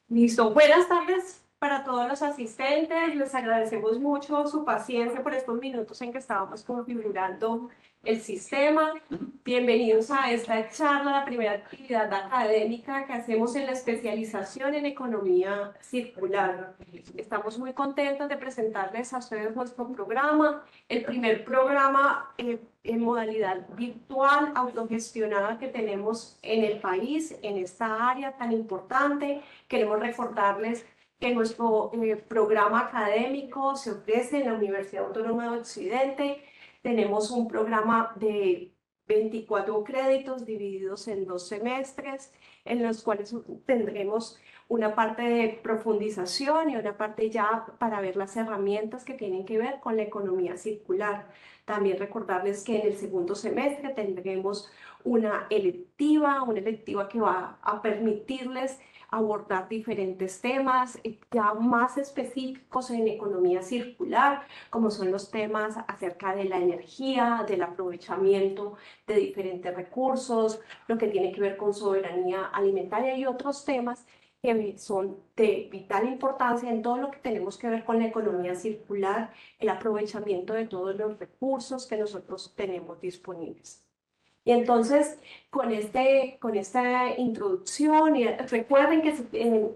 Listo. Buenas tardes para todos los asistentes. Les agradecemos mucho su paciencia por estos minutos en que estábamos configurando el sistema. Bienvenidos a esta charla, la primera actividad académica que hacemos en la especialización en economía circular. Estamos muy contentos de presentarles a ustedes nuestro programa, el primer programa en modalidad virtual, autogestionada que tenemos en el país, en esta área tan importante. Queremos recordarles que nuestro programa académico se ofrece en la Universidad Autónoma de Occidente. Tenemos un programa de 24 créditos divididos en 2 semestres, en los cuales tendremos una parte de profundización y una parte ya para ver las herramientas que tienen que ver con la economía circular. También recordarles que en el segundo semestre tendremos una electiva que va a permitirles abordar diferentes temas ya más específicos en economía circular, como son los temas acerca de la energía, del aprovechamiento de diferentes recursos, lo que tiene que ver con soberanía alimentaria y otros temas que son de vital importancia en todo lo que tenemos que ver con la economía circular, el aprovechamiento de todos los recursos que nosotros tenemos disponibles. Y entonces, con esta introducción, y recuerden que si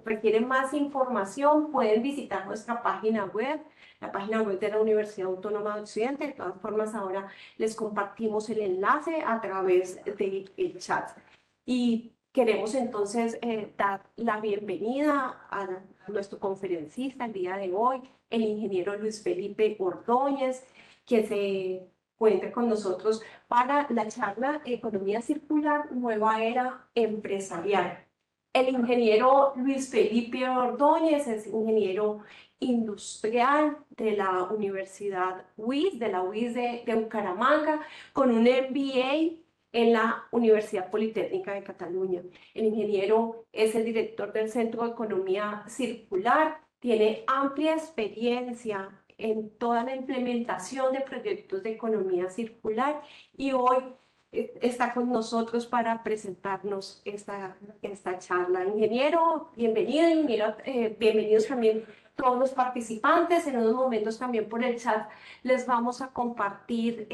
requieren más información, pueden visitar nuestra página web, la página web de la Universidad Autónoma de Occidente. De todas formas, ahora les compartimos el enlace a través del chat. Y queremos entonces dar la bienvenida a nuestro conferencista el día de hoy, el ingeniero Luis Felipe Ordóñez, que se encuentra con nosotros para la charla Economía Circular, Nueva Era Empresarial. El ingeniero Luis Felipe Ordóñez es ingeniero industrial de la Universidad UIS, de la UIS de Bucaramanga, con un MBA en la Universidad Politécnica de Cataluña. El ingeniero es el director del Centro de Economía Circular, tiene amplia experiencia en toda la implementación de proyectos de economía circular y hoy está con nosotros para presentarnos esta charla. Ingeniero, bienvenido, ingeniero, bienvenidos también todos los participantes. En unos momentos también por el chat les vamos a compartir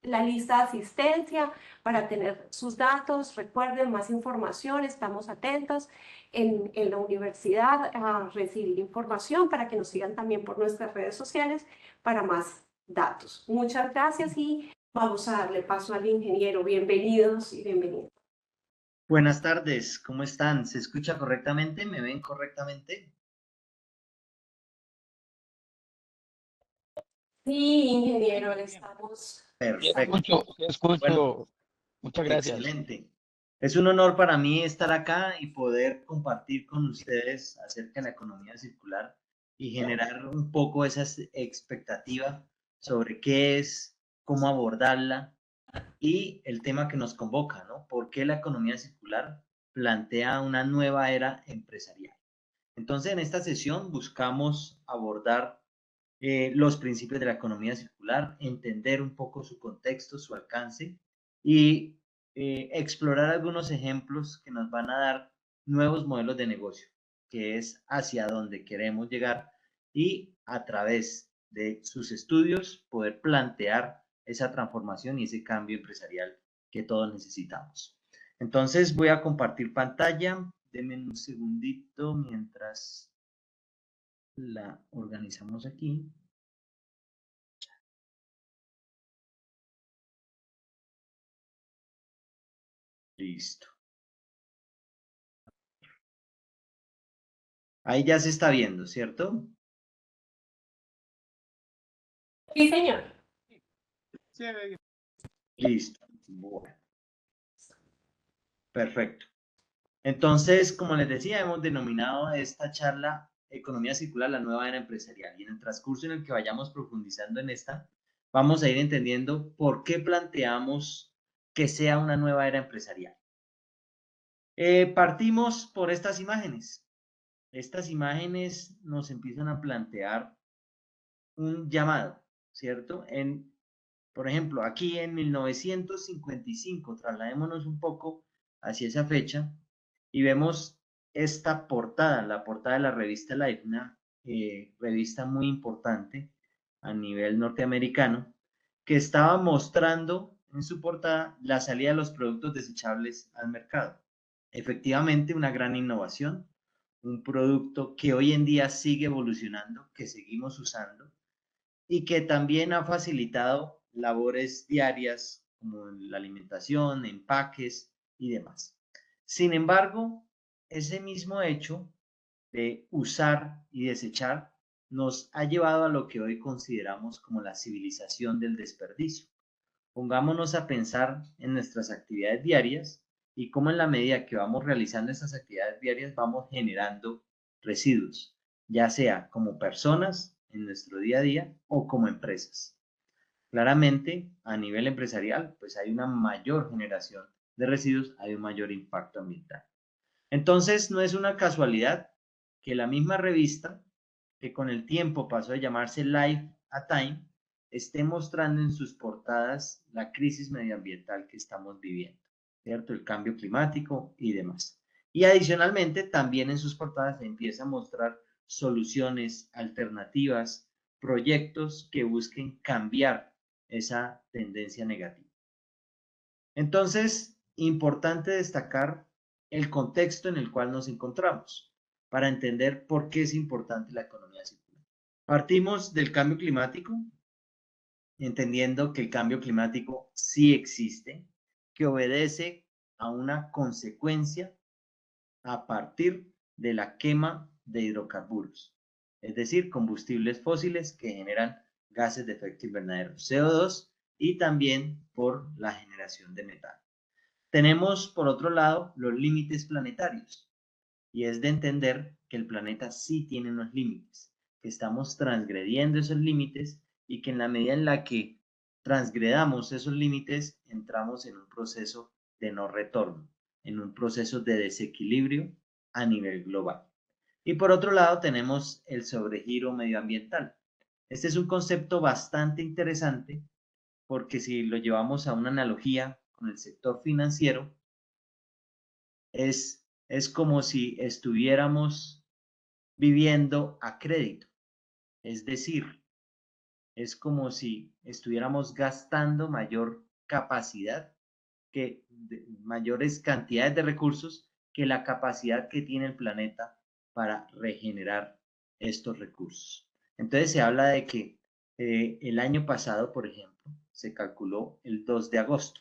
la lista de asistencia para tener sus datos. Recuerden, más información, estamos atentos en la universidad a recibir información para que nos sigan también por nuestras redes sociales para más datos. Muchas gracias y vamos a darle paso al ingeniero. Bienvenidos y bienvenidos. Buenas tardes, ¿cómo están? ¿Se escucha correctamente? ¿Me ven correctamente? Sí, ingeniero, estamos. Perfecto. Te Bueno, escucho. Muchas gracias. excelente. Es un honor para mí estar acá y poder compartir con ustedes acerca de la economía circular y generar un poco esa expectativa sobre qué es, cómo abordarla y el tema que nos convoca, ¿no? ¿Por qué la economía circular plantea una nueva era empresarial? Entonces, en esta sesión buscamos abordar los principios de la economía circular, entender un poco su contexto, su alcance y explorar algunos ejemplos que nos van a dar nuevos modelos de negocio, que es hacia donde queremos llegar y a través de sus estudios poder plantear esa transformación y ese cambio empresarial que todos necesitamos. Entonces voy a compartir pantalla. Denme un segundito mientras la organizamos aquí. Listo. Ahí ya se está viendo, ¿cierto? Sí, señor. Listo. Bueno, perfecto. Entonces, como les decía, hemos denominado esta charla Economía Circular, la nueva era empresarial. Y en el transcurso en el que vayamos profundizando en esta, vamos a ir entendiendo por qué planteamos que sea una nueva era empresarial. Partimos por estas imágenes. Estas imágenes nos empiezan a plantear un llamado, ¿cierto? Por ejemplo, aquí en 1955, trasladémonos un poco hacia esa fecha y vemos esta portada, la portada de la revista Life, una revista muy importante a nivel norteamericano, que estaba mostrando en su portada la salida de los productos desechables al mercado. Efectivamente, una gran innovación, un producto que hoy en día sigue evolucionando, que seguimos usando y que también ha facilitado labores diarias como la alimentación, empaques y demás. Sin embargo, ese mismo hecho de usar y desechar nos ha llevado a lo que hoy consideramos como la civilización del desperdicio. Pongámonos a pensar en nuestras actividades diarias y cómo en la medida que vamos realizando esas actividades diarias vamos generando residuos, ya sea como personas en nuestro día a día o como empresas. Claramente, a nivel empresarial, pues hay una mayor generación de residuos, hay un mayor impacto ambiental. Entonces, no es una casualidad que la misma revista, que con el tiempo pasó a llamarse Life a Time, esté mostrando en sus portadas la crisis medioambiental que estamos viviendo, ¿cierto? El cambio climático y demás. Y adicionalmente, también en sus portadas empieza a mostrar soluciones alternativas, proyectos que busquen cambiar esa tendencia negativa. Entonces, importante destacar el contexto en el cual nos encontramos para entender por qué es importante la economía circular. Partimos del cambio climático, entendiendo que el cambio climático sí existe, que obedece a una consecuencia a partir de la quema de hidrocarburos, es decir, combustibles fósiles que generan gases de efecto invernadero, CO2, y también por la generación de metano. Tenemos, por otro lado, los límites planetarios, y es de entender que el planeta sí tiene unos límites, que estamos transgrediendo esos límites y que en la medida en la que transgredamos esos límites, entramos en un proceso de no retorno, en un proceso de desequilibrio a nivel global. Y por otro lado, tenemos el sobregiro medioambiental. Este es un concepto bastante interesante porque si lo llevamos a una analogía con el sector financiero, es como si estuviéramos viviendo a crédito, es decir, es como si estuviéramos gastando mayor capacidad, mayores cantidades de recursos que la capacidad que tiene el planeta para regenerar estos recursos. Entonces se habla de que el año pasado, por ejemplo, se calculó el 2 de agosto.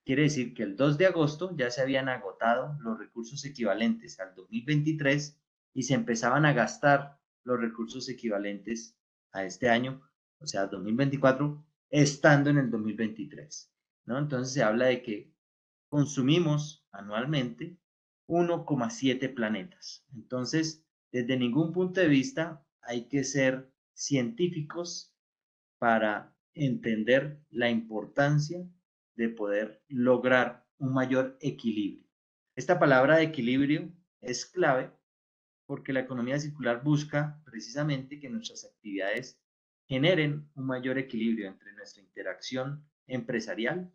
Quiere decir que el 2 de agosto ya se habían agotado los recursos equivalentes al 2023 y se empezaban a gastar los recursos equivalentes a este año, o sea, 2024, estando en el 2023, ¿no? Entonces se habla de que consumimos anualmente 1,7 planetas. Entonces, desde ningún punto de vista hay que ser científicos para entender la importancia de poder lograr un mayor equilibrio. Esta palabra de equilibrio es clave porque la economía circular busca precisamente que nuestras actividades generen un mayor equilibrio entre nuestra interacción empresarial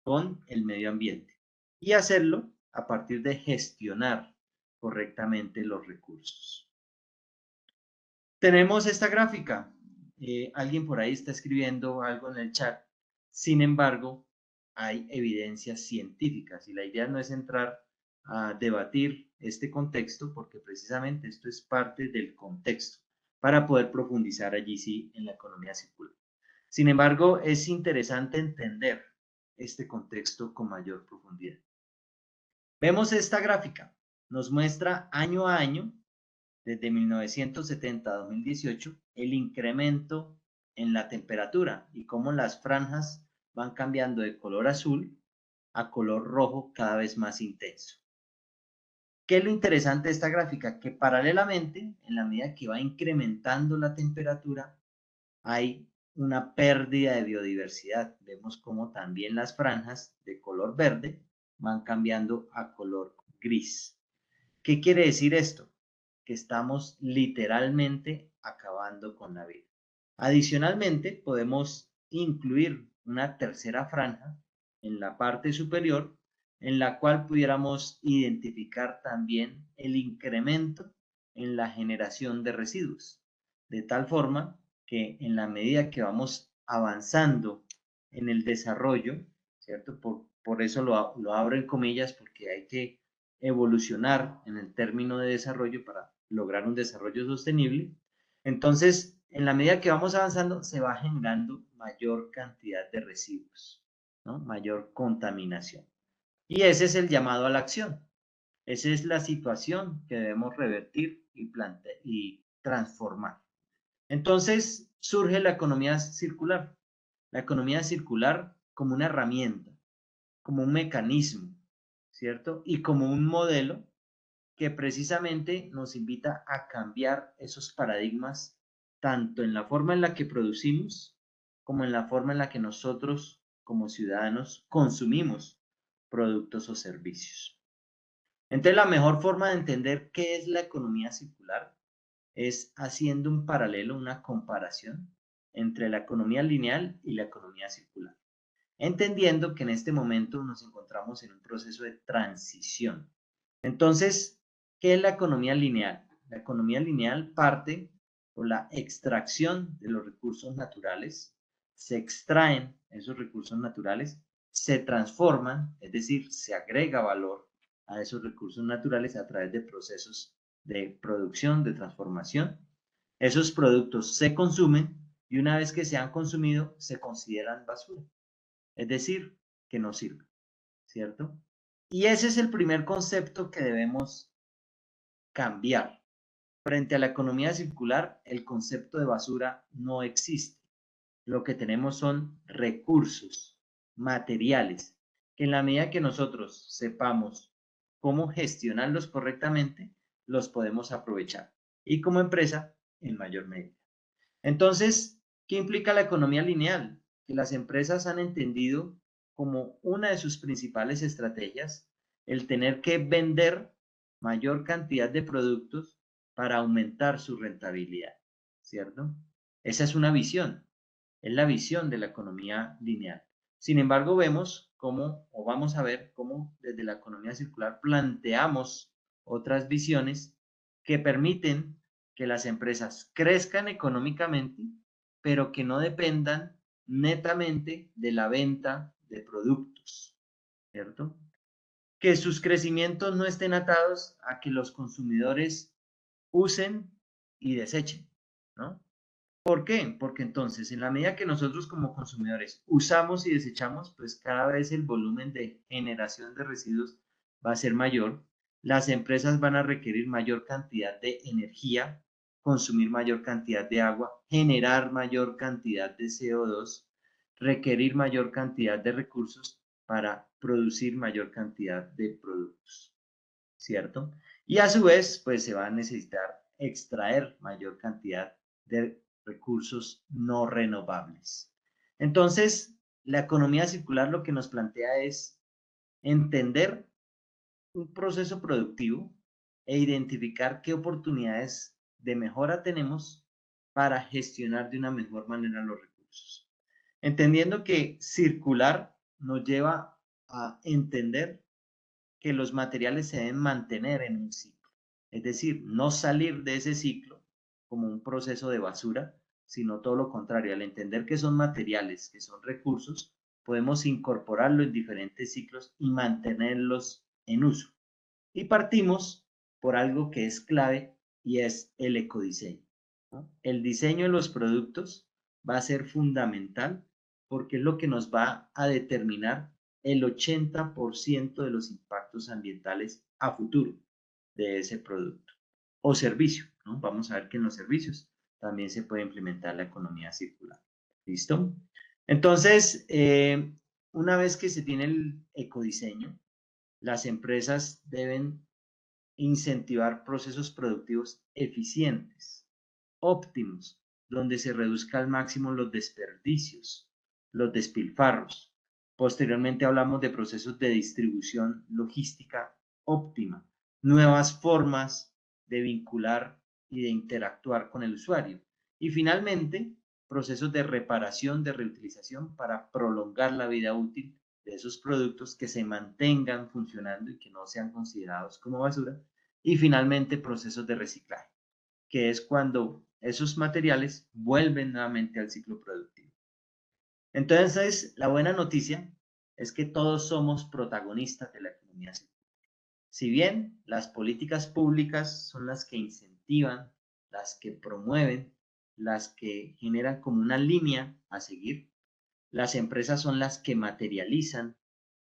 con el medio ambiente y hacerlo a partir de gestionar correctamente los recursos. Tenemos esta gráfica. Alguien por ahí está escribiendo algo en el chat. Sin embargo, hay evidencias científicas y la idea no es entrar a debatir este contexto porque precisamente esto es parte del contexto para poder profundizar allí sí en la economía circular. Sin embargo, es interesante entender este contexto con mayor profundidad. Vemos esta gráfica. Nos muestra año a año desde 1970 a 2018 el incremento en la temperatura y cómo las franjas van cambiando de color azul a color rojo cada vez más intenso. ¿Qué es lo interesante de esta gráfica? Que paralelamente, en la medida que va incrementando la temperatura, hay una pérdida de biodiversidad. Vemos cómo también las franjas de color verde van cambiando a color gris. ¿Qué quiere decir esto? Que estamos literalmente acabando con la vida. Adicionalmente, podemos incluir una tercera franja en la parte superior en la cual pudiéramos identificar también el incremento en la generación de residuos, de tal forma que en la medida que vamos avanzando en el desarrollo, ¿cierto? Por eso lo abro en comillas, porque hay que evolucionar en el término de desarrollo para lograr un desarrollo sostenible. Entonces, en la medida que vamos avanzando, se va generando mayor cantidad de residuos, ¿no? Mayor contaminación. Y ese es el llamado a la acción. Esa es la situación que debemos revertir y transformar. Entonces surge la economía circular. La economía circular como una herramienta, como un mecanismo, ¿cierto? Y como un modelo que precisamente nos invita a cambiar esos paradigmas, tanto en la forma en la que producimos, como en la forma en la que nosotros, como ciudadanos, consumimos productos o servicios. Entonces, la mejor forma de entender qué es la economía circular es haciendo un paralelo, una comparación entre la economía lineal y la economía circular, entendiendo que en este momento nos encontramos en un proceso de transición. Entonces, ¿qué es la economía lineal? La economía lineal parte por la extracción de los recursos naturales, se extraen esos recursos naturales, se transforman, es decir, se agrega valor a esos recursos naturales a través de procesos de producción, de transformación. Esos productos se consumen y una vez que se han consumido, se consideran basura, es decir, que no sirven, ¿cierto? Y ese es el primer concepto que debemos cambiar. Frente a la economía circular, el concepto de basura no existe. Lo que tenemos son recursos materiales que en la medida que nosotros sepamos cómo gestionarlos correctamente, los podemos aprovechar. Y como empresa, en mayor medida. Entonces, ¿qué implica la economía lineal? Que las empresas han entendido como una de sus principales estrategias el tener que vender mayor cantidad de productos para aumentar su rentabilidad, ¿cierto? Esa es una visión, es la visión de la economía lineal. Sin embargo, vemos cómo, o vamos a ver cómo desde la economía circular planteamos otras visiones que permiten que las empresas crezcan económicamente, pero que no dependan netamente de la venta de productos, ¿cierto? Que sus crecimientos no estén atados a que los consumidores usen y desechen, ¿no? ¿Por qué? Porque entonces, en la medida que nosotros como consumidores usamos y desechamos, pues cada vez el volumen de generación de residuos va a ser mayor. Las empresas van a requerir mayor cantidad de energía, consumir mayor cantidad de agua, generar mayor cantidad de CO2, requerir mayor cantidad de recursos para producir mayor cantidad de productos, ¿cierto? Y a su vez, pues se va a necesitar extraer mayor cantidad de recursos no renovables. Entonces, la economía circular lo que nos plantea es entender un proceso productivo e identificar qué oportunidades de mejora tenemos para gestionar de una mejor manera los recursos. Entendiendo que circular nos lleva a entender que los materiales se deben mantener en un ciclo, es decir, no salir de ese ciclo como un proceso de basura, sino todo lo contrario, al entender que son materiales, que son recursos, podemos incorporarlo en diferentes ciclos y mantenerlos en uso. Y partimos por algo que es clave y es el ecodiseño, ¿no? El diseño de los productos va a ser fundamental porque es lo que nos va a determinar el 80% de los impactos ambientales a futuro de ese producto o servicio, ¿no? Vamos a ver que en los servicios también se puede implementar la economía circular. ¿Listo? Entonces, una vez que se tiene el ecodiseño, las empresas deben incentivar procesos productivos eficientes, óptimos, donde se reduzca al máximo los desperdicios, los despilfarros. Posteriormente hablamos de procesos de distribución logística óptima, nuevas formas de vincular y de interactuar con el usuario. Y finalmente, procesos de reparación, de reutilización para prolongar la vida útil de esos productos que se mantengan funcionando y que no sean considerados como basura. Y finalmente, procesos de reciclaje, que es cuando esos materiales vuelven nuevamente al ciclo productivo. Entonces, la buena noticia es que todos somos protagonistas de la economía circular. Si bien las políticas públicas son las que incentivan, las que promueven, las que generan como una línea a seguir, las empresas son las que materializan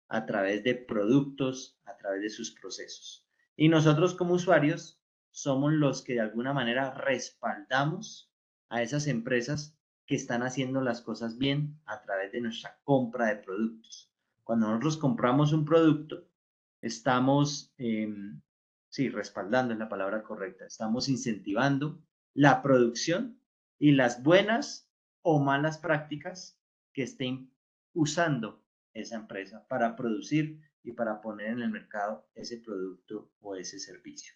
a través de productos, a través de sus procesos. Y nosotros como usuarios somos los que de alguna manera respaldamos a esas empresas que están haciendo las cosas bien a través de nuestra compra de productos. Cuando nosotros compramos un producto, estamos, sí, respaldando es la palabra correcta, estamos incentivando la producción y las buenas o malas prácticas que estén usando esa empresa para producir y para poner en el mercado ese producto o ese servicio.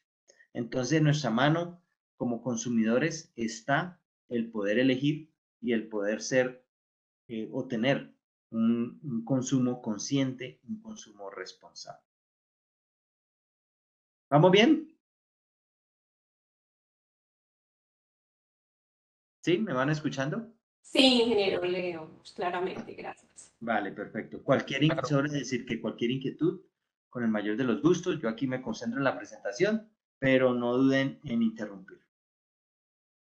Entonces, en nuestra mano como consumidores está el poder elegir y el poder ser o tener un consumo consciente, un consumo responsable. ¿Vamos bien? ¿Sí? ¿Me van escuchando? Sí, ingeniero, leemos claramente, gracias. Vale, perfecto. Sobre decir que cualquier inquietud, con el mayor de los gustos, yo aquí me concentro en la presentación, pero no duden en interrumpir.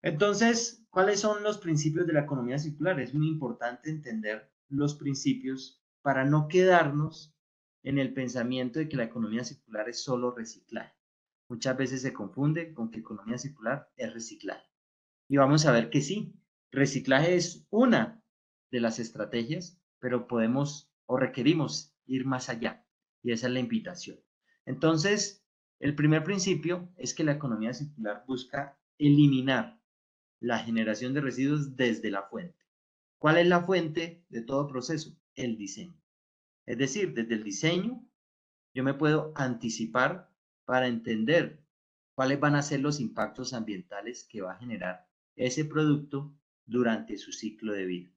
Entonces, ¿cuáles son los principios de la economía circular? Es muy importante entender los principios para no quedarnos en el pensamiento de que la economía circular es solo reciclaje. Muchas veces se confunde con que economía circular es reciclaje. Y vamos a ver que sí, reciclaje es una de las estrategias, pero podemos o requerimos ir más allá. Y esa es la invitación. Entonces, el primer principio es que la economía circular busca eliminar la generación de residuos desde la fuente. ¿Cuál es la fuente de todo proceso? El diseño. Es decir, desde el diseño yo me puedo anticipar para entender cuáles van a ser los impactos ambientales que va a generar ese producto durante su ciclo de vida.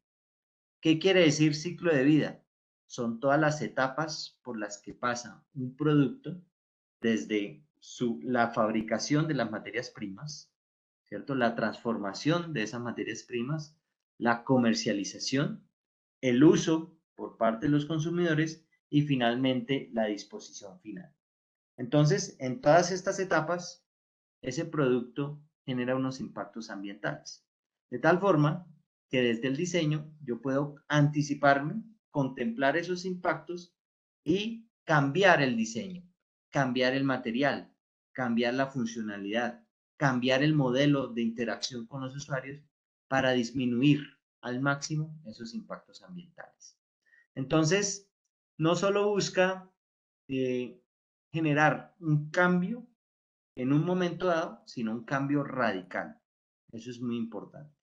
¿Qué quiere decir ciclo de vida? Son todas las etapas por las que pasa un producto desde la fabricación de las materias primas, ¿cierto? La transformación de esas materias primas, la comercialización, el uso por parte de los consumidores y finalmente la disposición final. Entonces, en todas estas etapas, ese producto genera unos impactos ambientales. De tal forma que desde el diseño yo puedo anticiparme, contemplar esos impactos y cambiar el diseño, cambiar el material, cambiar la funcionalidad, cambiar el modelo de interacción con los usuarios para disminuir al máximo esos impactos ambientales. Entonces, no solo busca generar un cambio en un momento dado, sino un cambio radical. Eso es muy importante.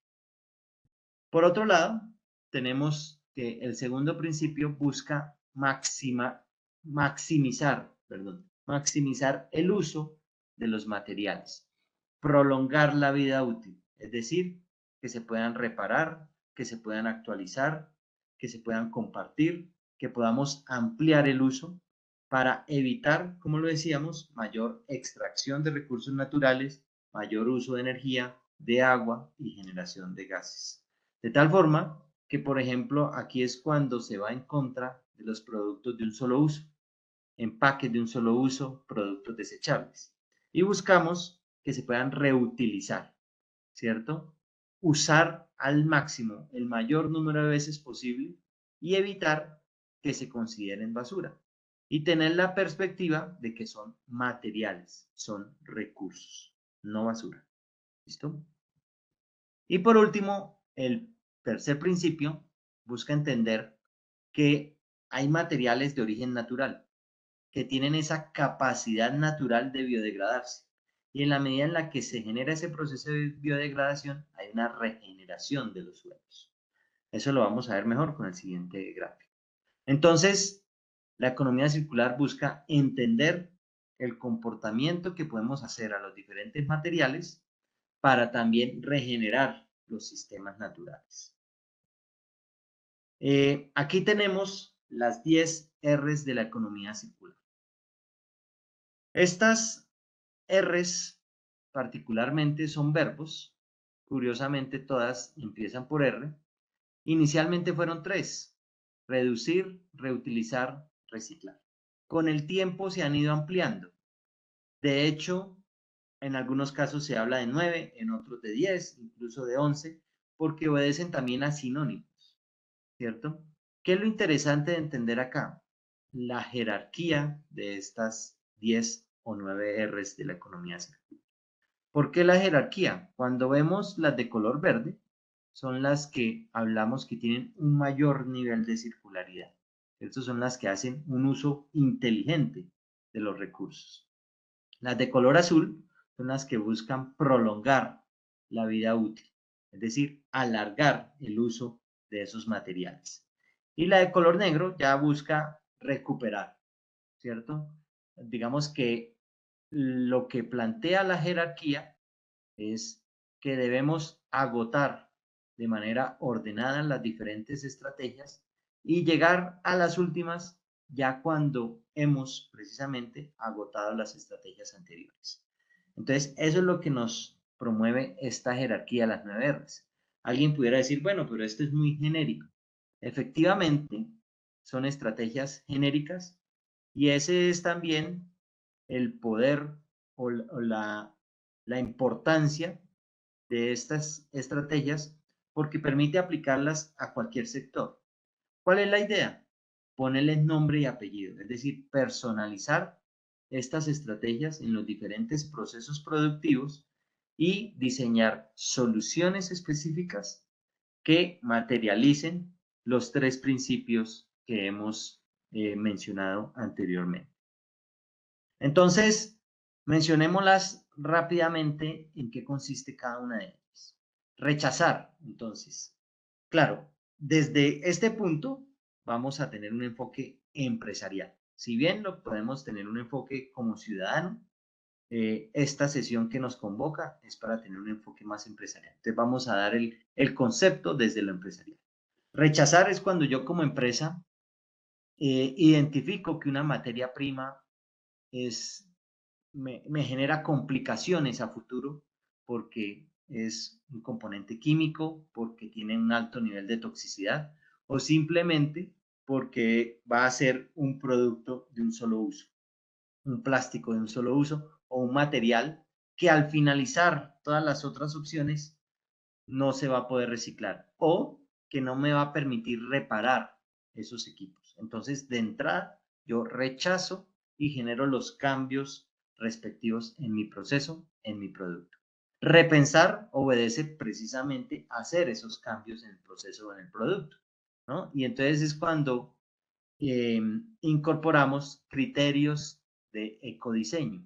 Por otro lado, tenemos que el segundo principio busca maximizar el uso de los materiales, prolongar la vida útil, es decir, que se puedan reparar, que se puedan actualizar, que se puedan compartir, que podamos ampliar el uso para evitar, como lo decíamos, mayor extracción de recursos naturales, mayor uso de energía, de agua y generación de gases. De tal forma que, por ejemplo, aquí es cuando se va en contra de los productos de un solo uso, empaques de un solo uso, productos desechables. Y buscamos que se puedan reutilizar, ¿cierto? Usar al máximo el mayor número de veces posible y evitar que se consideren basura. Y tener la perspectiva de que son materiales, son recursos, no basura. ¿Listo? Y por último, el tercer principio busca entender que hay materiales de origen natural que tienen esa capacidad natural de biodegradarse. Y en la medida en la que se genera ese proceso de biodegradación, hay una regeneración de los suelos. Eso lo vamos a ver mejor con el siguiente gráfico. Entonces, la economía circular busca entender el comportamiento que podemos hacer a los diferentes materiales para también regenerar los sistemas naturales. Aquí tenemos las 10 R's de la economía circular. Estas R's particularmente son verbos, curiosamente todas empiezan por R. Inicialmente fueron 3: reducir, reutilizar, reciclar. Con el tiempo se han ido ampliando. De hecho, en algunos casos se habla de 9, en otros de 10, incluso de 11, porque obedecen también a sinónimos, ¿cierto? ¿Qué es lo interesante de entender acá? La jerarquía de estas 10 o 9 R's de la economía circular. ¿Por qué la jerarquía? Cuando vemos las de color verde, son las que hablamos que tienen un mayor nivel de circularidad. Estas son las que hacen un uso inteligente de los recursos. Las de color azul son las que buscan prolongar la vida útil, es decir, alargar el uso de esos materiales. Y la de color negro ya busca recuperar, ¿cierto? Digamos que lo que plantea la jerarquía es que debemos agotar de manera ordenada las diferentes estrategias y llegar a las últimas ya cuando hemos precisamente agotado las estrategias anteriores. Entonces, eso es lo que nos promueve esta jerarquía, las 9 R's. Alguien pudiera decir, bueno, pero esto es muy genérico. Efectivamente, son estrategias genéricas y ese es también el poder o la importancia de estas estrategias porque permite aplicarlas a cualquier sector. ¿Cuál es la idea? Ponerles nombre y apellido, es decir, personalizar estas estrategias en los diferentes procesos productivos y diseñar soluciones específicas que materialicen los 3 principios que hemos mencionado anteriormente. Entonces, mencionémoslas rápidamente en qué consiste cada una de ellas. Rechazar, entonces. Claro, desde este punto vamos a tener un enfoque empresarial. Si bien lo podemos tener un enfoque como ciudadano, esta sesión que nos convoca es para tener un enfoque más empresarial. Entonces vamos a dar el concepto desde lo empresarial. Rechazar es cuando yo como empresa identifico que una materia prima me genera complicaciones a futuro porque es un componente químico, porque tiene un alto nivel de toxicidad o simplemente porque va a ser un producto de un solo uso, un plástico de un solo uso o un material que al finalizar todas las otras opciones no se va a poder reciclar o que no me va a permitir reparar esos equipos. Entonces, de entrada, yo rechazo y genero los cambios respectivos en mi proceso, en mi producto. Repensar obedece precisamente a hacer esos cambios en el proceso o en el producto, ¿no? Y entonces es cuando incorporamos criterios de ecodiseño,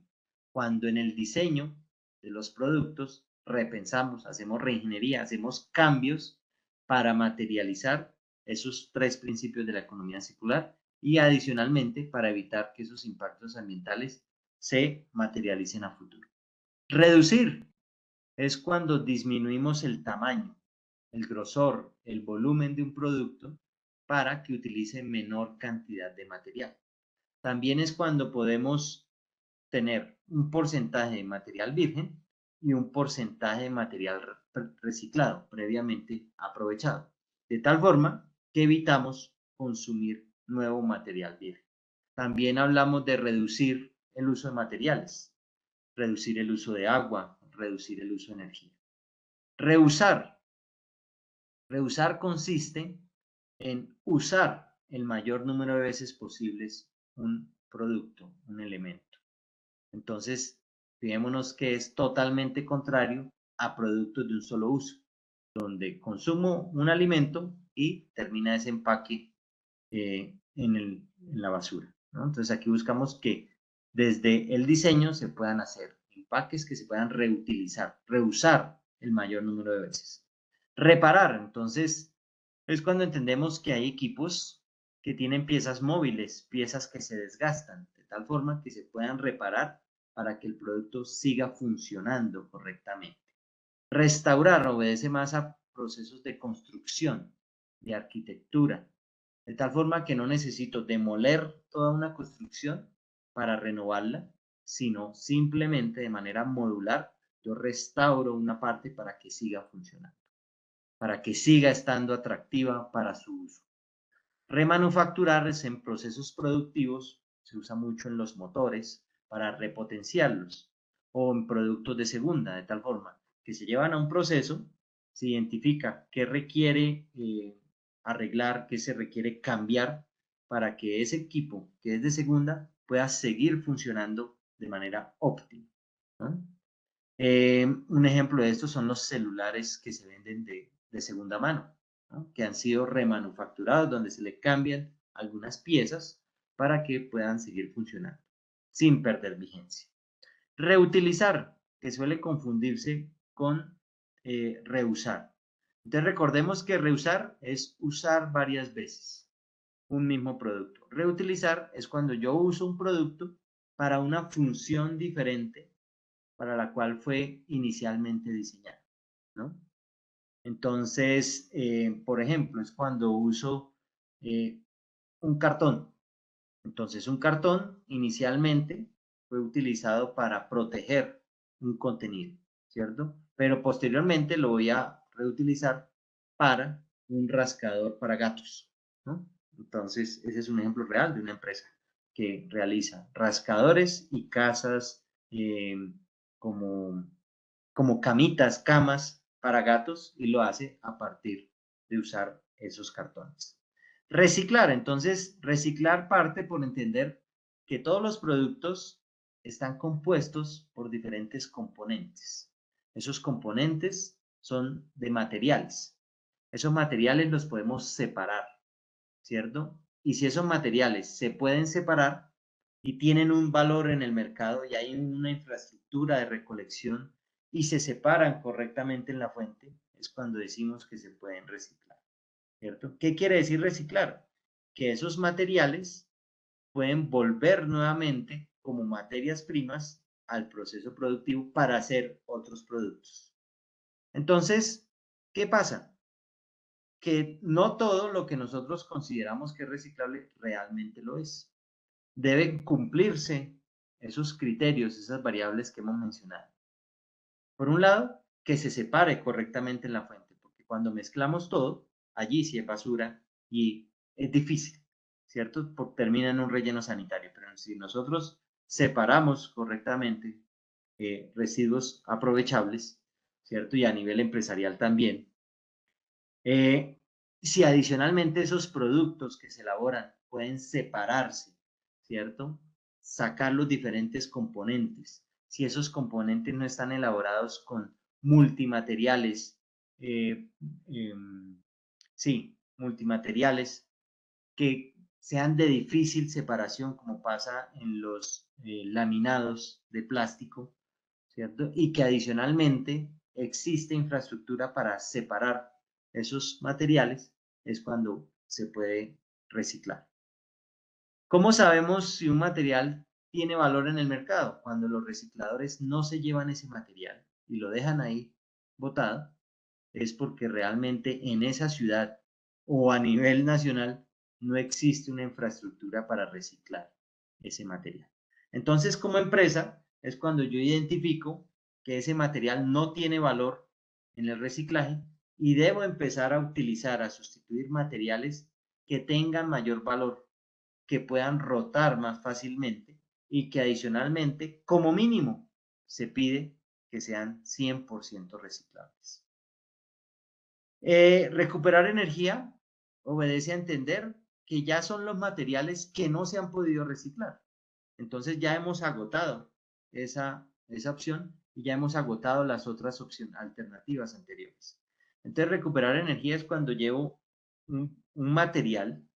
cuando en el diseño de los productos repensamos, hacemos reingeniería, hacemos cambios para materializar esos 3 principios de la economía circular y adicionalmente para evitar que esos impactos ambientales se materialicen a futuro. Reducir es cuando disminuimos el tamaño, el grosor, el volumen de un producto para que utilice menor cantidad de material. También es cuando podemos tener un porcentaje de material virgen y un porcentaje de material reciclado, previamente aprovechado, de tal forma que evitamos consumir nuevo material virgen. También hablamos de reducir el uso de materiales, reducir el uso de agua, reducir el uso de energía. Reusar. Reusar consiste en usar el mayor número de veces posibles un producto, un elemento. Entonces, fijémonos que es totalmente contrario a productos de un solo uso, donde consumo un alimento y termina ese empaque en la basura, ¿no? Entonces, aquí buscamos que desde el diseño se puedan hacer empaques que se puedan reutilizar, reusar el mayor número de veces. Reparar, entonces, es cuando entendemos que hay equipos que tienen piezas móviles, piezas que se desgastan, de tal forma que se puedan reparar para que el producto siga funcionando correctamente. Restaurar obedece más a procesos de construcción, de arquitectura, de tal forma que no necesito demoler toda una construcción para renovarla, sino simplemente de manera modular yo restauro una parte para que siga funcionando, para que siga estando atractiva para su uso. Remanufacturar es en procesos productivos, se usa mucho en los motores para repotenciarlos o en productos de segunda, de tal forma que se llevan a un proceso, se identifica qué requiere arreglar, qué se requiere cambiar para que ese equipo que es de segunda pueda seguir funcionando de manera óptima, ¿no? Un ejemplo de esto son los celulares que se venden de segunda mano, ¿no? Que han sido remanufacturados, donde se le cambian algunas piezas para que puedan seguir funcionando sin perder vigencia. Reutilizar, que suele confundirse con reusar. Entonces recordemos que reusar es usar varias veces un mismo producto. Reutilizar es cuando yo uso un producto para una función diferente para la cual fue inicialmente diseñado, ¿no? Entonces, por ejemplo, es cuando uso un cartón. Entonces, un cartón inicialmente fue utilizado para proteger un contenido, ¿cierto? Pero posteriormente lo voy a reutilizar para un rascador para gatos, ¿no? Entonces, ese es un ejemplo real de una empresa que realiza rascadores y casas como, como camitas, camas para gatos y lo hace a partir de usar esos cartones. Reciclar, entonces, reciclar parte por entender que todos los productos están compuestos por diferentes componentes. Esos componentes son de materiales. Esos materiales los podemos separar, ¿cierto? Y si esos materiales se pueden separar y tienen un valor en el mercado y hay una infraestructura de recolección y se separan correctamente en la fuente, es cuando decimos que se pueden reciclar, ¿cierto? ¿Qué quiere decir reciclar? Que esos materiales pueden volver nuevamente como materias primas al proceso productivo para hacer otros productos. Entonces, ¿qué pasa? Que no todo lo que nosotros consideramos que es reciclable realmente lo es. Deben cumplirse esos criterios, esas variables que hemos mencionado. Por un lado, que se separe correctamente en la fuente, porque cuando mezclamos todo, allí sí es basura y es difícil, ¿cierto? Termina en un relleno sanitario, pero si nosotros separamos correctamente residuos aprovechables, ¿cierto? Y a nivel empresarial también, si adicionalmente esos productos que se elaboran pueden separarse, ¿cierto? Sacar los diferentes componentes. Si esos componentes no están elaborados con multimateriales, eh, eh, sí, multimateriales que sean de difícil separación, como pasa en los laminados de plástico, ¿cierto? Y que adicionalmente existe infraestructura para separar esos materiales, es cuando se puede reciclar. ¿Cómo sabemos si un material tiene valor en el mercado? Cuando los recicladores no se llevan ese material y lo dejan ahí botado, es porque realmente en esa ciudad o a nivel nacional no existe una infraestructura para reciclar ese material. Entonces, como empresa, es cuando yo identifico que ese material no tiene valor en el reciclaje y debo empezar a utilizar, a sustituir materiales que tengan mayor valor, que puedan rotar más fácilmente y que adicionalmente, como mínimo, se pide que sean 100% reciclables. Recuperar energía obedece a entender que ya son los materiales que no se han podido reciclar. Entonces ya hemos agotado esa opción y ya hemos agotado las otras alternativas anteriores. Entonces recuperar energía es cuando llevo un material,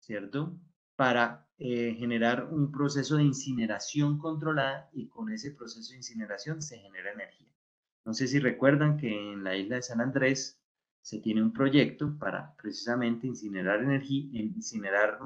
¿cierto? Para generar un proceso de incineración controlada y con ese proceso de incineración se genera energía. No sé si recuerdan que en la isla de San Andrés se tiene un proyecto para precisamente incinerar energía, incinerar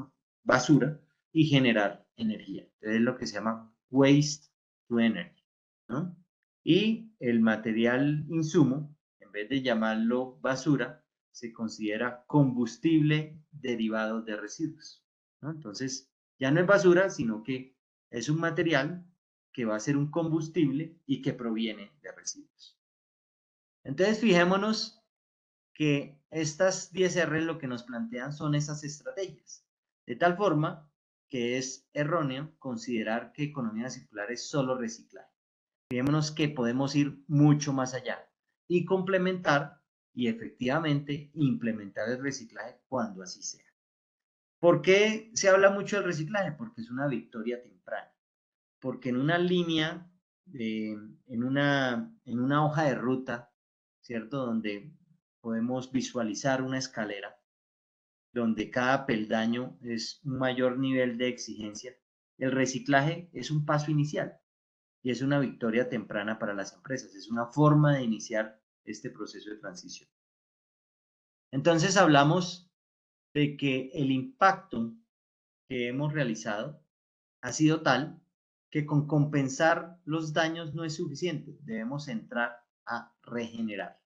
basura y generar energía. Entonces es lo que se llama waste to energy, ¿no? Y el material insumo, en vez de llamarlo basura, se considera combustible derivado de residuos, ¿no? Entonces, ya no es basura, sino que es un material que va a ser un combustible y que proviene de residuos. Entonces, fijémonos que estas 10 R lo que nos plantean son esas estrategias, de tal forma que es erróneo considerar que economía circular es solo reciclaje. Fijémonos que podemos ir mucho más allá y complementar y efectivamente implementar el reciclaje cuando así sea. ¿Por qué se habla mucho del reciclaje? Porque es una victoria temprana. Porque en una línea, en una hoja de ruta, ¿cierto? Donde podemos visualizar una escalera, donde cada peldaño es un mayor nivel de exigencia, el reciclaje es un paso inicial y es una victoria temprana para las empresas, es una forma de iniciar este proceso de transición. Entonces hablamos de que el impacto que hemos realizado ha sido tal que con compensar los daños no es suficiente, debemos entrar a regenerar.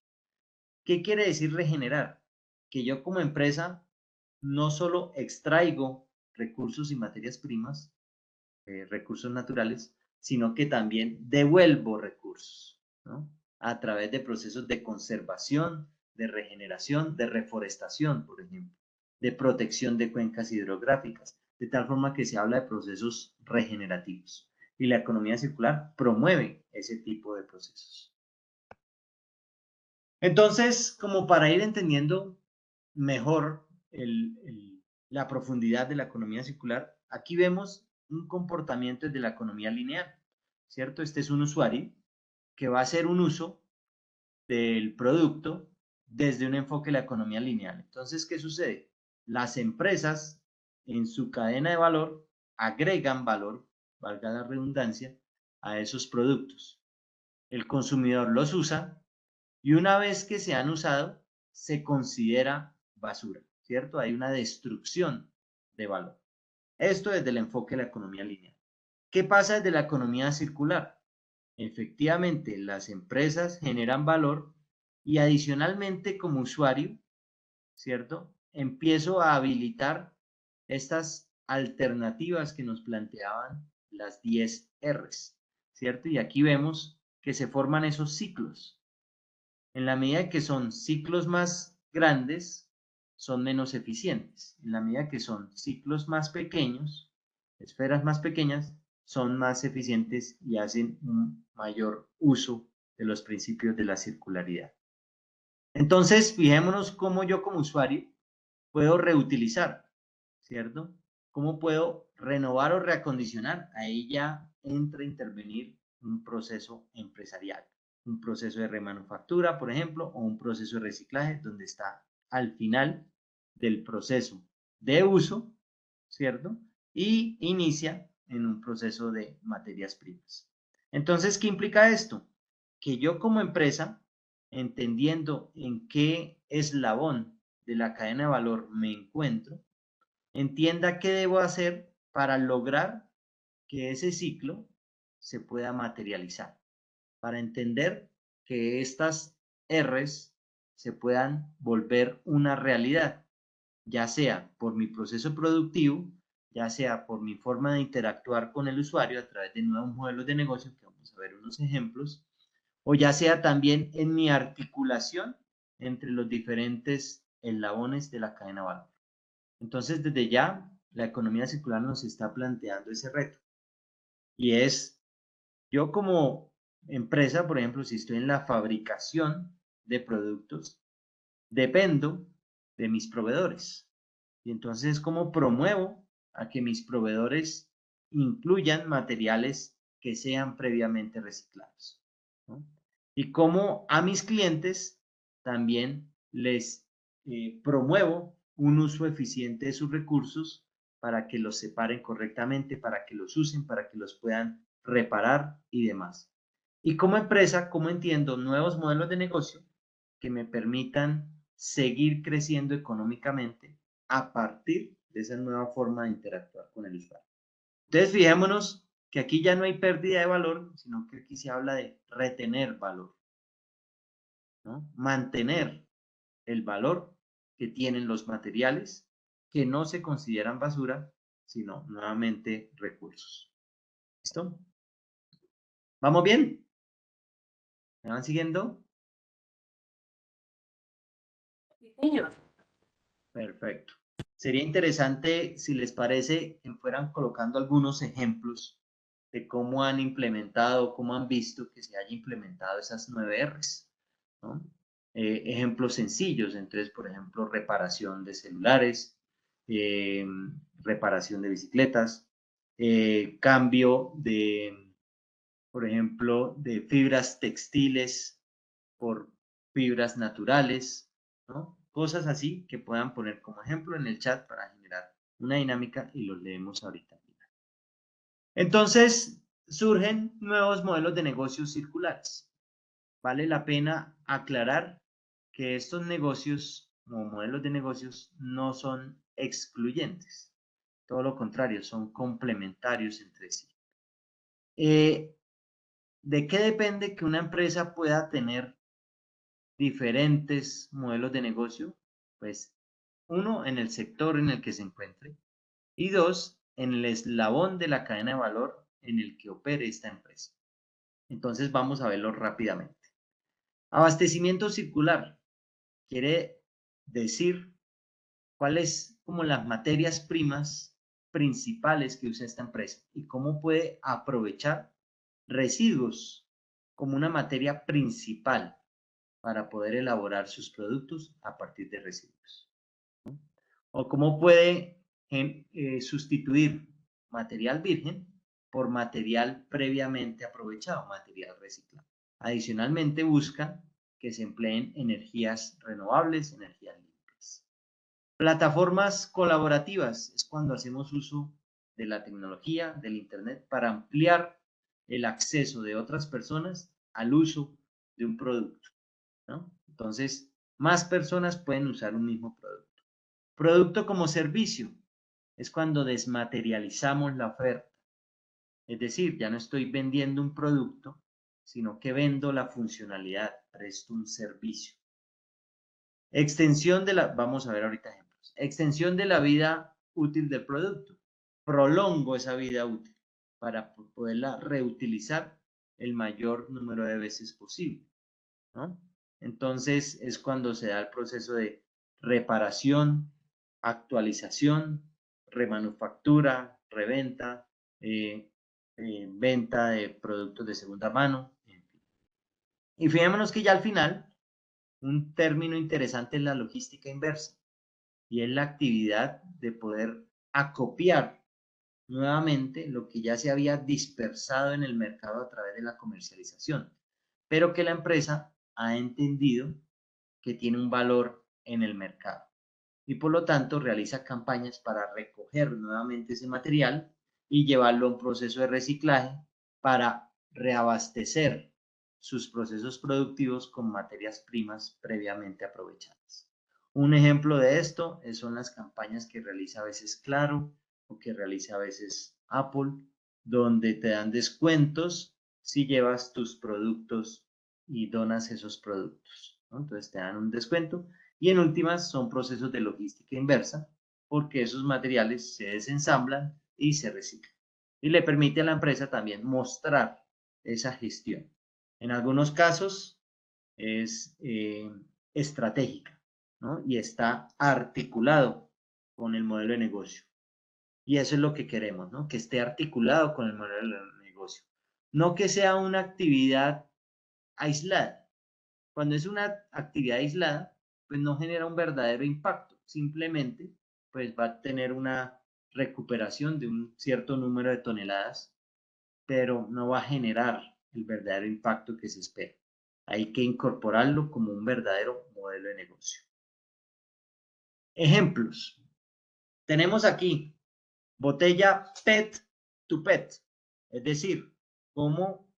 ¿Qué quiere decir regenerar? Que yo como empresa no solo extraigo recursos y materias primas, recursos naturales, sino que también devuelvo recursos, ¿no? A través de procesos de conservación, de regeneración, de reforestación, por ejemplo, de protección de cuencas hidrográficas, de tal forma que se habla de procesos regenerativos. Y la economía circular promueve ese tipo de procesos. Entonces, como para ir entendiendo mejor la profundidad de la economía circular, aquí vemos un comportamiento de la economía lineal, ¿cierto? Este es un usuario que va a hacer un uso del producto desde un enfoque de la economía lineal. Entonces, ¿qué sucede? Las empresas en su cadena de valor agregan valor, valga la redundancia, a esos productos. El consumidor los usa y una vez que se han usado, se considera basura, ¿cierto? Hay una destrucción de valor. Esto desde el enfoque de la economía lineal. ¿Qué pasa desde la economía circular? Efectivamente, las empresas generan valor y adicionalmente como usuario, ¿cierto? Empiezo a habilitar estas alternativas que nos planteaban las 10 R's, ¿cierto? Y aquí vemos que se forman esos ciclos. En la medida que son ciclos más grandes, son menos eficientes. En la medida que son ciclos más pequeños, esferas más pequeñas, son más eficientes y hacen un mayor uso de los principios de la circularidad. Entonces, fijémonos cómo yo como usuario puedo reutilizar, ¿cierto? ¿Cómo puedo renovar o reacondicionar? Ahí ya entra a intervenir un proceso empresarial, un proceso de remanufactura, por ejemplo, o un proceso de reciclaje, donde está al final del proceso de uso, ¿cierto? Y inicia en un proceso de materias primas. Entonces, ¿qué implica esto? Que yo como empresa, entendiendo en qué eslabón de la cadena de valor me encuentro, entienda qué debo hacer para lograr que ese ciclo se pueda materializar, para entender que estas R's se puedan volver una realidad, ya sea por mi proceso productivo, ya sea por mi forma de interactuar con el usuario a través de nuevos modelos de negocio, que vamos a ver unos ejemplos, o ya sea también en mi articulación entre los diferentes eslabones de la cadena de valor. Entonces, desde ya, la economía circular nos está planteando ese reto. Y es, yo como empresa, por ejemplo, si estoy en la fabricación de productos, dependo de mis proveedores. Y entonces, ¿cómo promuevo a que mis proveedores incluyan materiales que sean previamente reciclados? ¿No? Y cómo a mis clientes también les promuevo un uso eficiente de sus recursos para que los separen correctamente, para que los usen, para que los puedan reparar y demás. Y como empresa, ¿cómo entiendo nuevos modelos de negocio que me permitan seguir creciendo económicamente a partir de esa nueva forma de interactuar con el usuario? Entonces, fijémonos que aquí ya no hay pérdida de valor, sino que aquí se habla de retener valor, ¿no? Mantener el valor que tienen los materiales que no se consideran basura, sino nuevamente recursos. ¿Listo? ¿Vamos bien? ¿Me van siguiendo? Sí, señor. Perfecto. Sería interesante, si les parece, que fueran colocando algunos ejemplos de cómo han implementado, cómo han visto que se haya implementado esas 9 Rs, ¿no? Ejemplos sencillos, entonces, por ejemplo, reparación de celulares, reparación de bicicletas, cambio de, por ejemplo, de fibras textiles por fibras naturales, ¿no? Cosas así que puedan poner como ejemplo en el chat para generar una dinámica y los leemos ahorita. Entonces, surgen nuevos modelos de negocios circulares. Vale la pena aclarar que estos negocios o modelos de negocios no son excluyentes. Todo lo contrario, son complementarios entre sí. ¿De qué depende que una empresa pueda tener diferentes modelos de negocio? Pues uno, en el sector en el que se encuentre, y dos, en el eslabón de la cadena de valor en el que opere esta empresa. Entonces vamos a verlo rápidamente. Abastecimiento circular quiere decir cuáles como las materias primas principales que usa esta empresa y cómo puede aprovechar residuos como una materia principal para poder elaborar sus productos a partir de residuos, ¿no? O cómo puede sustituir material virgen por material previamente aprovechado, material reciclado. Adicionalmente, busca que se empleen energías renovables, energías limpias. Plataformas colaborativas es cuando hacemos uso de la tecnología, del Internet, para ampliar el acceso de otras personas al uso de un producto, ¿no? Entonces, más personas pueden usar un mismo producto. Producto como servicio es cuando desmaterializamos la oferta. Es decir, ya no estoy vendiendo un producto, sino que vendo la funcionalidad, presto un servicio. Extensión de la, vamos a ver ahorita ejemplos. Extensión de la vida útil del producto. Prolongo esa vida útil para poderla reutilizar el mayor número de veces posible, ¿no? Entonces es cuando se da el proceso de reparación, actualización, remanufactura, reventa, venta de productos de segunda mano, en fin. Y fijémonos que ya al final, un término interesante es la logística inversa, y es la actividad de poder acopiar nuevamente lo que ya se había dispersado en el mercado a través de la comercialización, pero que la empresa ha entendido que tiene un valor en el mercado y por lo tanto realiza campañas para recoger nuevamente ese material y llevarlo a un proceso de reciclaje para reabastecer sus procesos productivos con materias primas previamente aprovechadas. Un ejemplo de esto son las campañas que realiza a veces Claro o que realiza a veces Apple, donde te dan descuentos si llevas tus productos y donas esos productos, ¿no? Entonces te dan un descuento y en últimas son procesos de logística inversa porque esos materiales se desensamblan y se reciclan. Y le permite a la empresa también mostrar esa gestión. En algunos casos es estratégica, ¿no? Y está articulado con el modelo de negocio. Y eso es lo que queremos, ¿no? Que esté articulado con el modelo de negocio. No que sea una actividad aislada. Cuando es una actividad aislada, pues no genera un verdadero impacto. Simplemente, pues va a tener una recuperación de un cierto número de toneladas, pero no va a generar el verdadero impacto que se espera. Hay que incorporarlo como un verdadero modelo de negocio. Ejemplos. Tenemos aquí botella PET to PET, es decir, cómo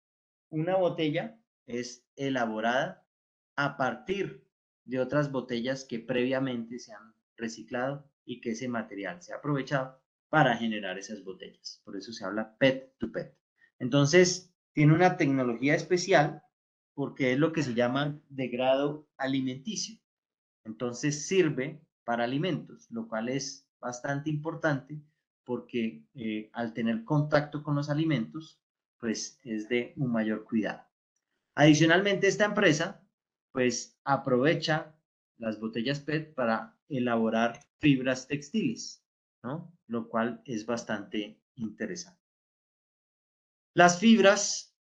una botella es elaborada a partir de otras botellas que previamente se han reciclado y que ese material se ha aprovechado para generar esas botellas. Por eso se habla PET to PET. Entonces, tiene una tecnología especial porque es lo que se llama de grado alimenticio. Entonces, sirve para alimentos, lo cual es bastante importante porque al tener contacto con los alimentos, pues es de un mayor cuidado. Adicionalmente, esta empresa pues aprovecha las botellas PET para elaborar fibras textiles, ¿no? Lo cual es bastante interesante. Las fibras,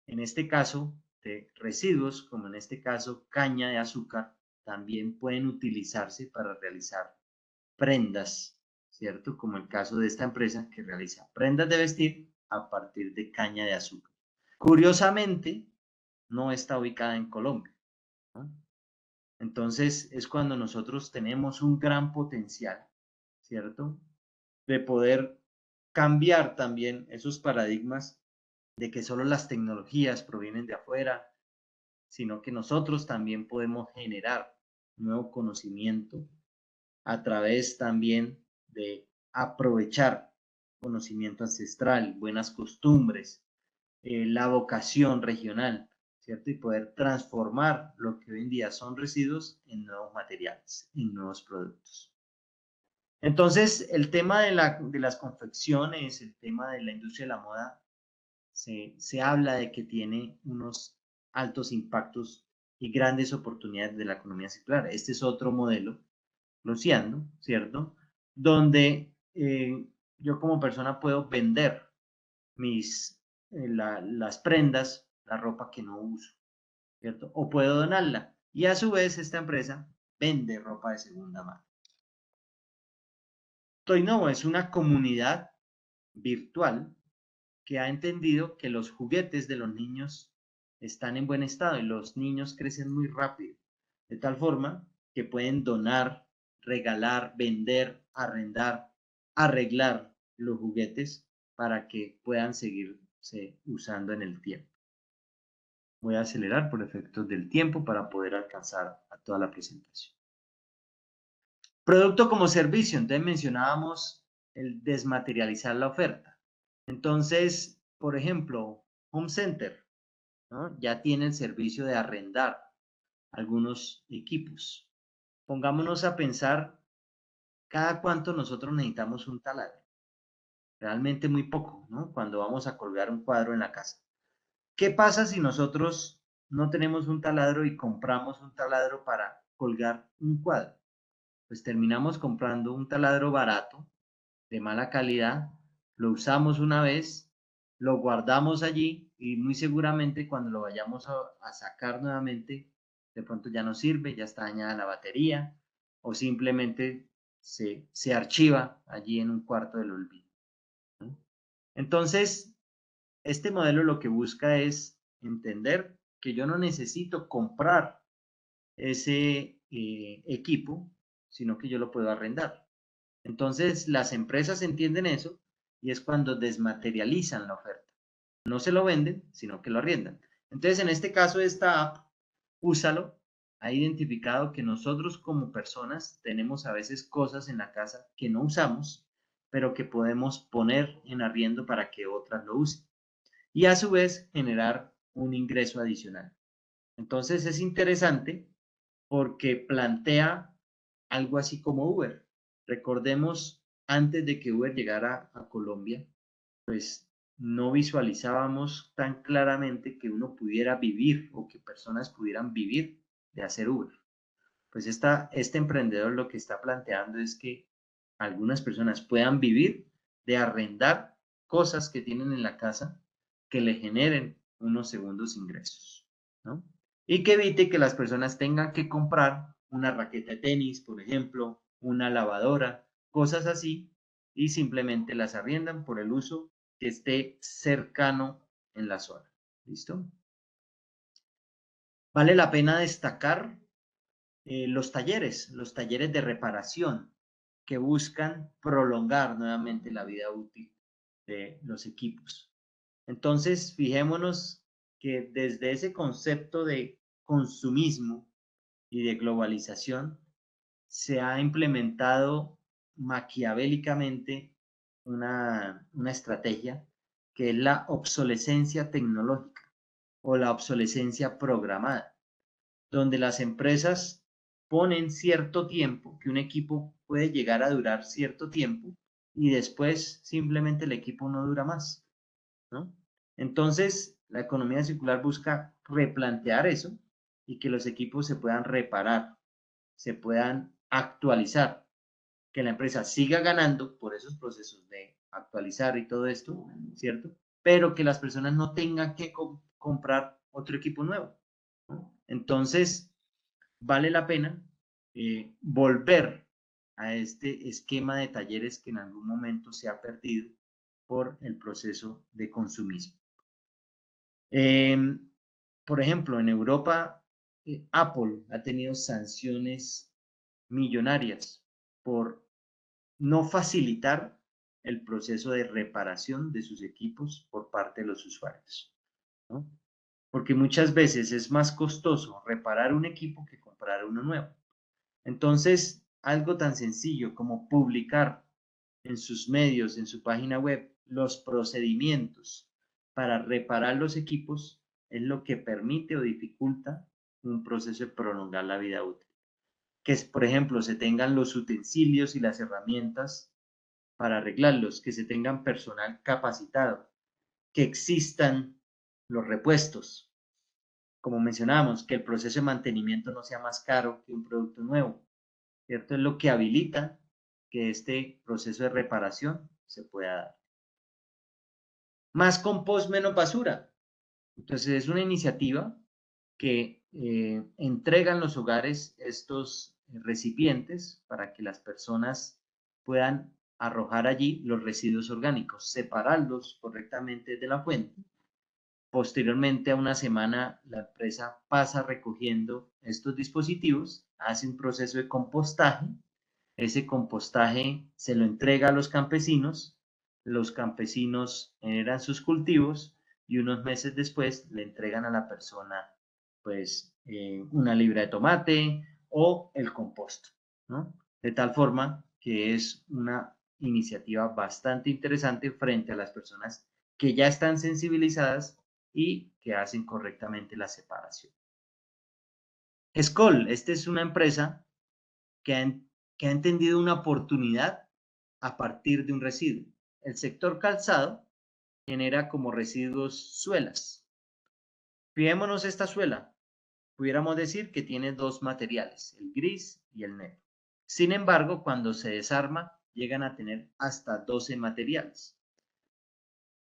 en este caso de residuos, como en este caso caña de azúcar, también pueden utilizarse para realizar prendas, ¿cierto? Como el caso de esta empresa que realiza prendas de vestir a partir de caña de azúcar. Curiosamente, no está ubicada en Colombia, ¿no? Entonces es cuando nosotros tenemos un gran potencial, ¿cierto? De poder cambiar también esos paradigmas de que solo las tecnologías provienen de afuera, sino que nosotros también podemos generar nuevo conocimiento a través también de aprovechar conocimiento ancestral, buenas costumbres, la vocación regional, ¿cierto? Y poder transformar lo que hoy en día son residuos en nuevos materiales, en nuevos productos. Entonces, el tema de las confecciones, el tema de la industria de la moda, se habla de que tiene unos altos impactos y grandes oportunidades de la economía circular. Este es otro modelo, Luciano, ¿cierto? Donde yo como persona puedo vender las prendas, la ropa que no uso, ¿cierto? O puedo donarla. Y a su vez esta empresa vende ropa de segunda mano. Toinovo es una comunidad virtual que ha entendido que los juguetes de los niños están en buen estado y los niños crecen muy rápido, de tal forma que pueden donar, regalar, vender, arrendar, arreglar los juguetes para que puedan seguirse usando en el tiempo. Voy a acelerar por efectos del tiempo para poder alcanzar a toda la presentación. Producto como servicio, entonces mencionábamos el desmaterializar la oferta. Entonces, por ejemplo, Home Center, ¿no? Ya tiene el servicio de arrendar algunos equipos. Pongámonos a pensar cada cuánto nosotros necesitamos un taladro. Realmente muy poco, ¿no? Cuando vamos a colgar un cuadro en la casa. ¿Qué pasa si nosotros no tenemos un taladro y compramos un taladro para colgar un cuadro? Pues terminamos comprando un taladro barato, de mala calidad, lo usamos una vez, lo guardamos allí y muy seguramente cuando lo vayamos a sacar nuevamente, de pronto ya no sirve, ya está dañada la batería o simplemente se archiva allí en un cuarto del olvido, ¿no? Entonces, este modelo lo que busca es entender que yo no necesito comprar ese equipo, sino que yo lo puedo arrendar. Entonces, las empresas entienden eso y es cuando desmaterializan la oferta. No se lo venden, sino que lo arriendan. Entonces, en este caso, esta app, Úsalo, ha identificado que nosotros como personas tenemos a veces cosas en la casa que no usamos, pero que podemos poner en arriendo para que otras lo usen. Y a su vez generar un ingreso adicional. Entonces, es interesante porque plantea algo así como Uber. Recordemos, antes de que Uber llegara a Colombia, pues no visualizábamos tan claramente que uno pudiera vivir o que personas pudieran vivir de hacer Uber. Pues este emprendedor lo que está planteando es que algunas personas puedan vivir de arrendar cosas que tienen en la casa que le generen unos segundos ingresos, ¿no? Y que evite que las personas tengan que comprar una raqueta de tenis, por ejemplo, una lavadora, cosas así, y simplemente las arriendan por el uso que esté cercano en la zona. ¿Listo? Vale la pena destacar los talleres de reparación que buscan prolongar nuevamente la vida útil de los equipos. Entonces, fijémonos que desde ese concepto de consumismo y de globalización se ha implementado maquiavélicamente una estrategia que es la obsolescencia tecnológica o la obsolescencia programada, donde las empresas ponen cierto tiempo, que un equipo puede llegar a durar cierto tiempo y después simplemente el equipo no dura más, ¿no? Entonces, la economía circular busca replantear eso y que los equipos se puedan reparar, se puedan actualizar, que la empresa siga ganando por esos procesos de actualizar y todo esto, ¿cierto? Pero que las personas no tengan que comprar otro equipo nuevo, ¿no? Entonces, vale la pena volver a este esquema de talleres que en algún momento se ha perdido por el proceso de consumismo. Por ejemplo, en Europa, Apple ha tenido sanciones millonarias por no facilitar el proceso de reparación de sus equipos por parte de los usuarios, ¿no? Porque muchas veces es más costoso reparar un equipo que comprar uno nuevo. Entonces, algo tan sencillo como publicar en sus medios, en su página web, los procedimientos para reparar los equipos es lo que permite o dificulta un proceso de prolongar la vida útil. Que, por ejemplo, se tengan los utensilios y las herramientas para arreglarlos, que se tengan personal capacitado, que existan los repuestos, como mencionábamos, que el proceso de mantenimiento no sea más caro que un producto nuevo, ¿cierto? Es lo que habilita que este proceso de reparación se pueda dar. Más compost, menos basura. Entonces es una iniciativa que entregan los hogares estos recipientes para que las personas puedan arrojar allí los residuos orgánicos, separarlos correctamente de la fuente. Posteriormente a una semana, la empresa pasa recogiendo estos dispositivos, hace un proceso de compostaje. Ese compostaje se lo entrega a los campesinos generan sus cultivos y unos meses después le entregan a la persona pues una libra de tomate o el composto, ¿no? De tal forma que es una iniciativa bastante interesante frente a las personas que ya están sensibilizadas y que hacen correctamente la separación. Skoll, esta es una empresa que ha entendido una oportunidad a partir de un residuo. El sector calzado genera como residuos suelas. Fijémonos esta suela. Pudiéramos decir que tiene dos materiales, el gris y el negro. Sin embargo, cuando se desarma, llegan a tener hasta 12 materiales.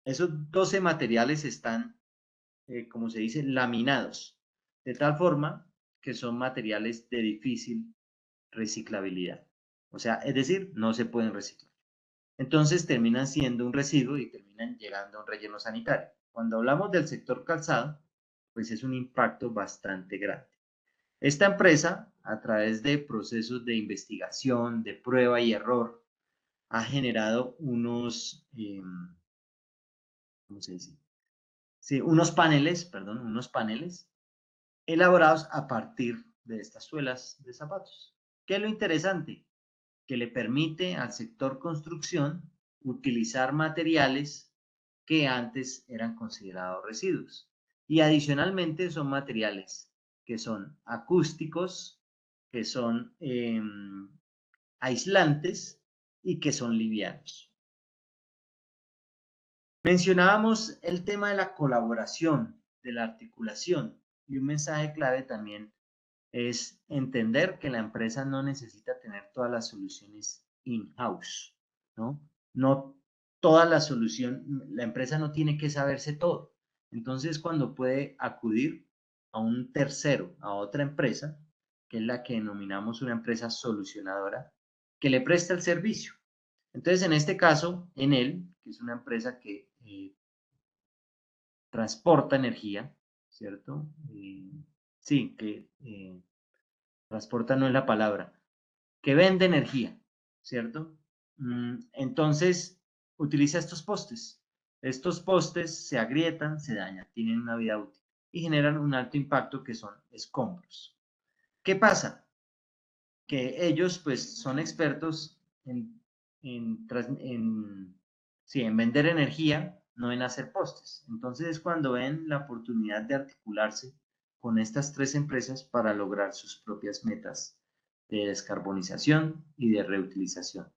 Esos 12 materiales están, como se dice, laminados, de tal forma que son materiales de difícil reciclabilidad. O sea, es decir, no se pueden reciclar. Entonces terminan siendo un residuo y terminan llegando a un relleno sanitario. Cuando hablamos del sector calzado, pues es un impacto bastante grande. Esta empresa, a través de procesos de investigación, de prueba y error, ha generado unos, ¿cómo se dice? Sí, unos paneles elaborados a partir de estas suelas de zapatos. ¿Qué es lo interesante? Que le permite al sector construcción utilizar materiales que antes eran considerados residuos. Y adicionalmente son materiales que son acústicos, que son aislantes y que son livianos. Mencionábamos el tema de la colaboración, de la articulación, y un mensaje clave también es entender que la empresa no necesita tener todas las soluciones in-house, ¿no? No toda la solución, la empresa no tiene que saberse todo. Entonces, cuando puede acudir a un tercero, a otra empresa, que es la que denominamos una empresa solucionadora, que le presta el servicio. Entonces, en este caso, Enel, que es una empresa que transporta energía, ¿cierto? Sí, que transporta no es la palabra, que vende energía, ¿cierto? Entonces, utiliza estos postes. Estos postes se agrietan, se dañan, tienen una vida útil y generan un alto impacto que son escombros. ¿Qué pasa? Que ellos pues son expertos en vender energía, no en hacer postes. Entonces, cuando ven la oportunidad de articularse con estas tres empresas para lograr sus propias metas de descarbonización y de reutilización.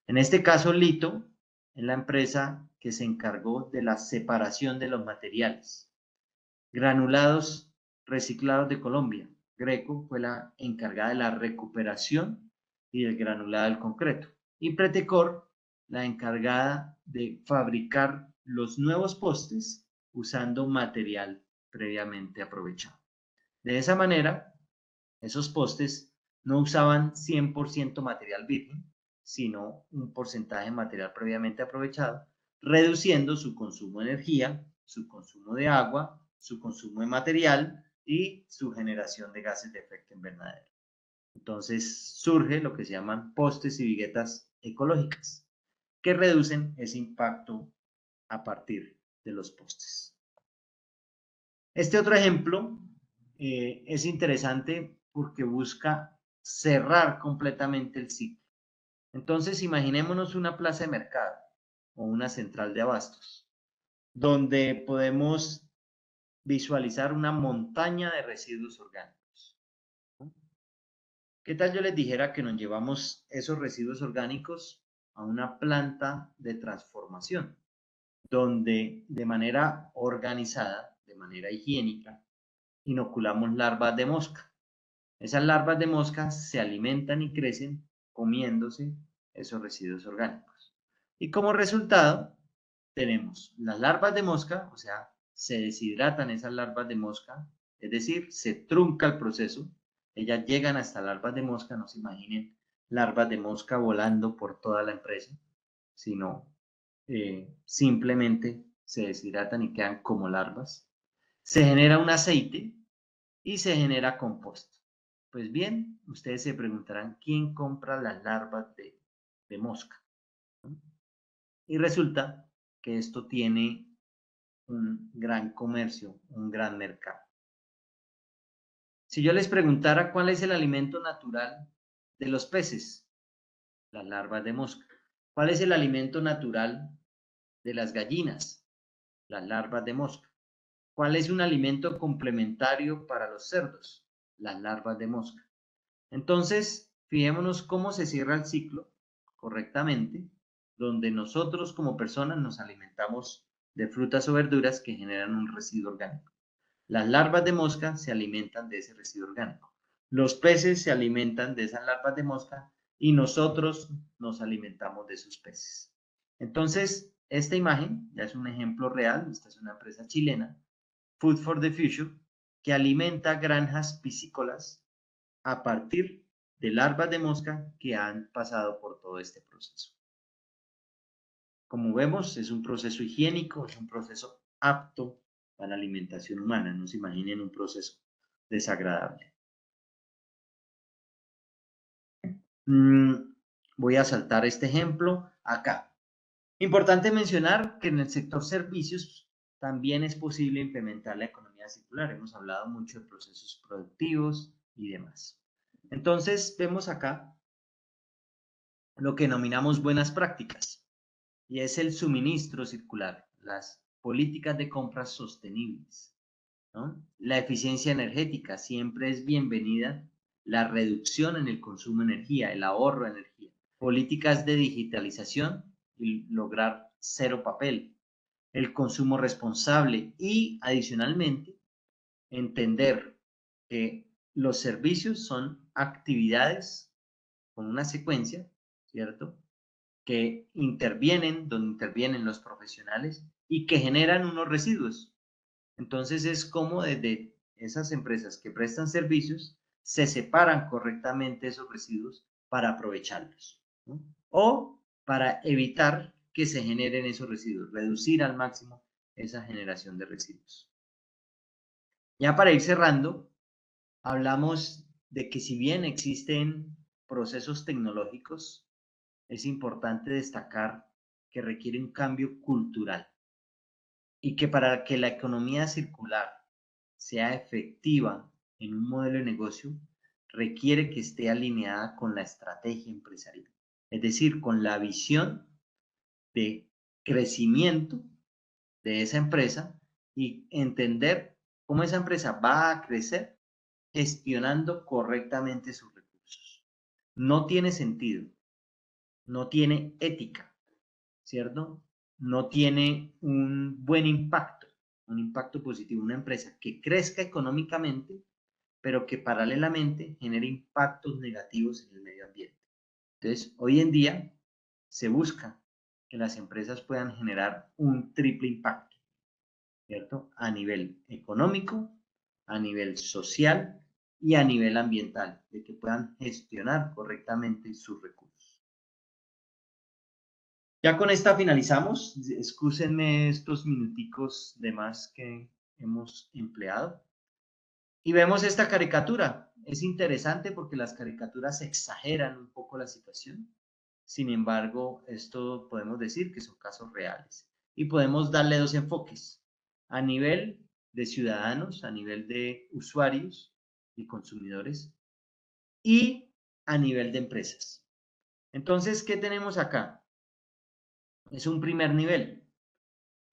En este caso, Lito es la empresa que se encargó de la separación de los materiales. Granulados Reciclados de Colombia, Greco, fue la encargada de la recuperación y del granulado del concreto. Y Pretecor, la encargada de fabricar los nuevos postes usando material previamente aprovechado. De esa manera, esos postes no usaban 100% material virgen, sino un porcentaje de material previamente aprovechado, reduciendo su consumo de energía, su consumo de agua, su consumo de material y su generación de gases de efecto invernadero. Entonces surge lo que se llaman postes y viguetas ecológicas, que reducen ese impacto a partir de los postes. Este otro ejemplo es interesante porque busca cerrar completamente el ciclo. Entonces, imaginémonos una plaza de mercado o una central de abastos, donde podemos visualizar una montaña de residuos orgánicos. ¿Qué tal yo les dijera que nos llevamos esos residuos orgánicos a una planta de transformación, donde de manera organizada, de manera higiénica, inoculamos larvas de mosca? Esas larvas de mosca se alimentan y crecen comiéndose esos residuos orgánicos. Y como resultado, tenemos las larvas de mosca, o sea, se deshidratan esas larvas de mosca, es decir, se trunca el proceso. Ellas llegan hasta larvas de mosca, no se imaginen larvas de mosca volando por toda la empresa, sino simplemente se deshidratan y quedan como larvas. Se genera un aceite y se genera composta. Pues bien, ustedes se preguntarán, ¿quién compra las larvas de mosca? Y resulta que esto tiene un gran comercio, un gran mercado. Si yo les preguntara cuál es el alimento natural de los peces, las larvas de mosca. ¿Cuál es el alimento natural de las gallinas? Las larvas de mosca. ¿Cuál es un alimento complementario para los cerdos? Las larvas de mosca. Entonces, fijémonos cómo se cierra el ciclo correctamente, donde nosotros como personas nos alimentamos de frutas o verduras que generan un residuo orgánico. Las larvas de mosca se alimentan de ese residuo orgánico. Los peces se alimentan de esas larvas de mosca y nosotros nos alimentamos de sus peces. Entonces, esta imagen ya es un ejemplo real. Esta es una empresa chilena, Food for the Future, que alimenta granjas piscícolas a partir de larvas de mosca que han pasado por todo este proceso. Como vemos, es un proceso higiénico, es un proceso apto para la alimentación humana. No se imaginen un proceso desagradable. Voy a saltar este ejemplo acá. Importante mencionar que en el sector servicios también es posible implementar la economía circular. Hemos hablado mucho de procesos productivos y demás. Entonces, vemos acá lo que denominamos buenas prácticas, y es el suministro circular, las políticas de compras sostenibles, ¿no? La eficiencia energética, siempre es bienvenida, la reducción en el consumo de energía, el ahorro de energía, políticas de digitalización y lograr cero papel, el consumo responsable y, adicionalmente, entender que los servicios son actividades con una secuencia, ¿cierto?, que intervienen donde intervienen los profesionales y que generan unos residuos. Entonces es como desde esas empresas que prestan servicios se separan correctamente esos residuos para aprovecharlos, ¿no? O para evitar que se generen esos residuos, reducir al máximo esa generación de residuos. Ya para ir cerrando, hablamos de que si bien existen procesos tecnológicos, es importante destacar que requiere un cambio cultural y que para que la economía circular sea efectiva en un modelo de negocio, requiere que esté alineada con la estrategia empresarial, es decir, con la visión de crecimiento de esa empresa y entender cómo esa empresa va a crecer gestionando correctamente sus recursos. no tiene sentido, no tiene ética, ¿cierto? No tiene un buen impacto, un impacto positivo, una empresa que crezca económicamente, pero que paralelamente genere impactos negativos en el medio ambiente. Entonces, hoy en día se busca que las empresas puedan generar un triple impacto, ¿cierto? A nivel económico, a nivel social y a nivel ambiental, de que puedan gestionar correctamente sus recursos. Ya con esta finalizamos. Excúsenme estos minuticos de más que hemos empleado. Y vemos esta caricatura. Es interesante porque las caricaturas exageran un poco la situación. Sin embargo, esto podemos decir que son casos reales. Y podemos darle dos enfoques. A nivel de ciudadanos, a nivel de usuarios y consumidores, y a nivel de empresas. Entonces, ¿qué tenemos acá? Es un primer nivel.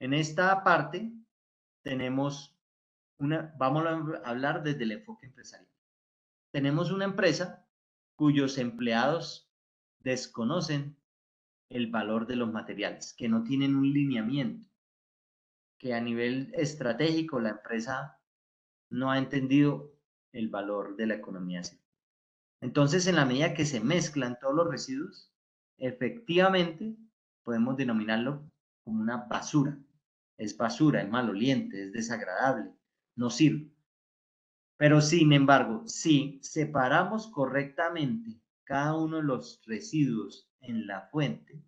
En esta parte tenemos vamos a hablar desde el enfoque empresarial. Tenemos una empresa cuyos empleados desconocen el valor de los materiales, que no tienen un lineamiento, que a nivel estratégico la empresa no ha entendido el valor de la economía circular. Entonces, en la medida que se mezclan todos los residuos, efectivamente podemos denominarlo como una basura. Es basura, es maloliente, es desagradable, no sirve. Pero sin embargo, si separamos correctamente cada uno de los residuos en la fuente,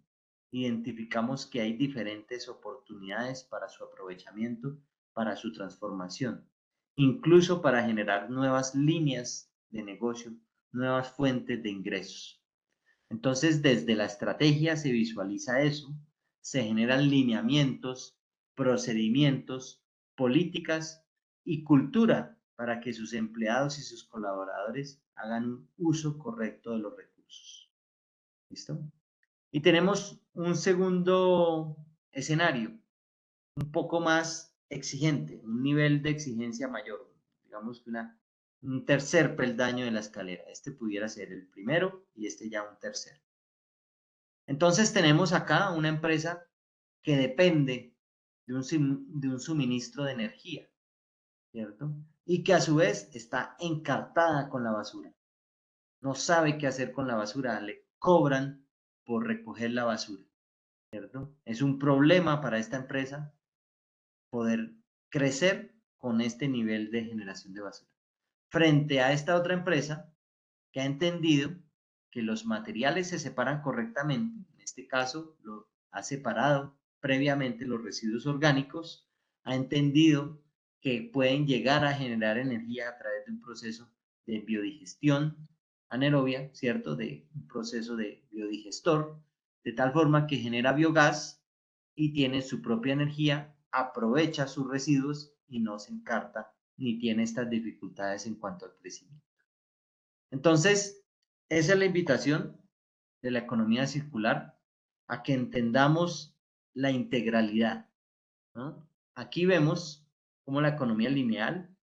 identificamos que hay diferentes oportunidades para su aprovechamiento, para su transformación, incluso para generar nuevas líneas de negocio, nuevas fuentes de ingresos. Entonces, desde la estrategia se visualiza eso, se generan lineamientos, procedimientos, políticas y cultura para que sus empleados y sus colaboradores hagan un uso correcto de los recursos. ¿Listo? Y tenemos un segundo escenario, un poco más exigente, un nivel de exigencia mayor, digamos que un tercer peldaño de la escalera. Este pudiera ser el primero y este ya un tercero. Entonces tenemos acá una empresa que depende de un suministro de energía, ¿cierto? Y que a su vez está encartada con la basura. No sabe qué hacer con la basura, le cobran por recoger la basura, ¿cierto? Es un problema para esta empresa poder crecer con este nivel de generación de basura. Frente a esta otra empresa que ha entendido que los materiales se separan correctamente, en este caso lo ha separado previamente los residuos orgánicos, ha entendido que pueden llegar a generar energía a través de un proceso de biodigestión anaerobia, ¿cierto? De un proceso de biodigestor, de tal forma que genera biogás y tiene su propia energía, aprovecha sus residuos y no se encarta ni tiene estas dificultades en cuanto al crecimiento. Entonces, esa es la invitación de la economía circular, a que entendamos la integralidad, ¿no? Aquí vemos cómo la economía lineal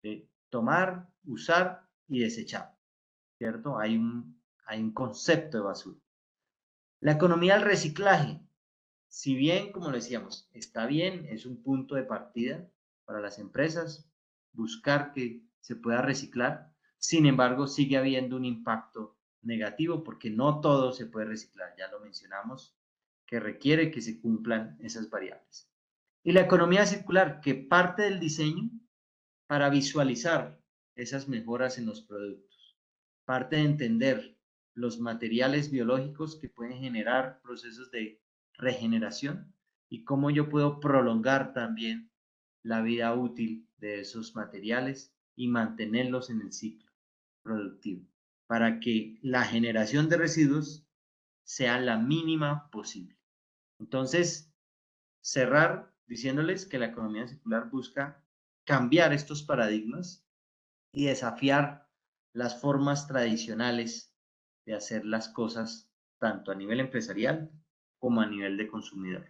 de tomar, usar y desechar, ¿cierto? Hay un concepto de basura. La economía del reciclaje, si bien, como decíamos, está bien, es un punto de partida para las empresas, buscar que se pueda reciclar, sin embargo, sigue habiendo un impacto negativo porque no todo se puede reciclar, ya lo mencionamos, que requiere que se cumplan esas variables. Y la economía circular, que parte del diseño para visualizar esas mejoras en los productos, parte de entender los materiales biológicos que pueden generar procesos de regeneración y cómo yo puedo prolongar también la vida útil de esos materiales y mantenerlos en el ciclo productivo para que la generación de residuos sea la mínima posible. Entonces, cerrar diciéndoles que la economía circular busca cambiar estos paradigmas y desafiar las formas tradicionales de hacer las cosas tanto a nivel empresarial como a nivel de consumidor.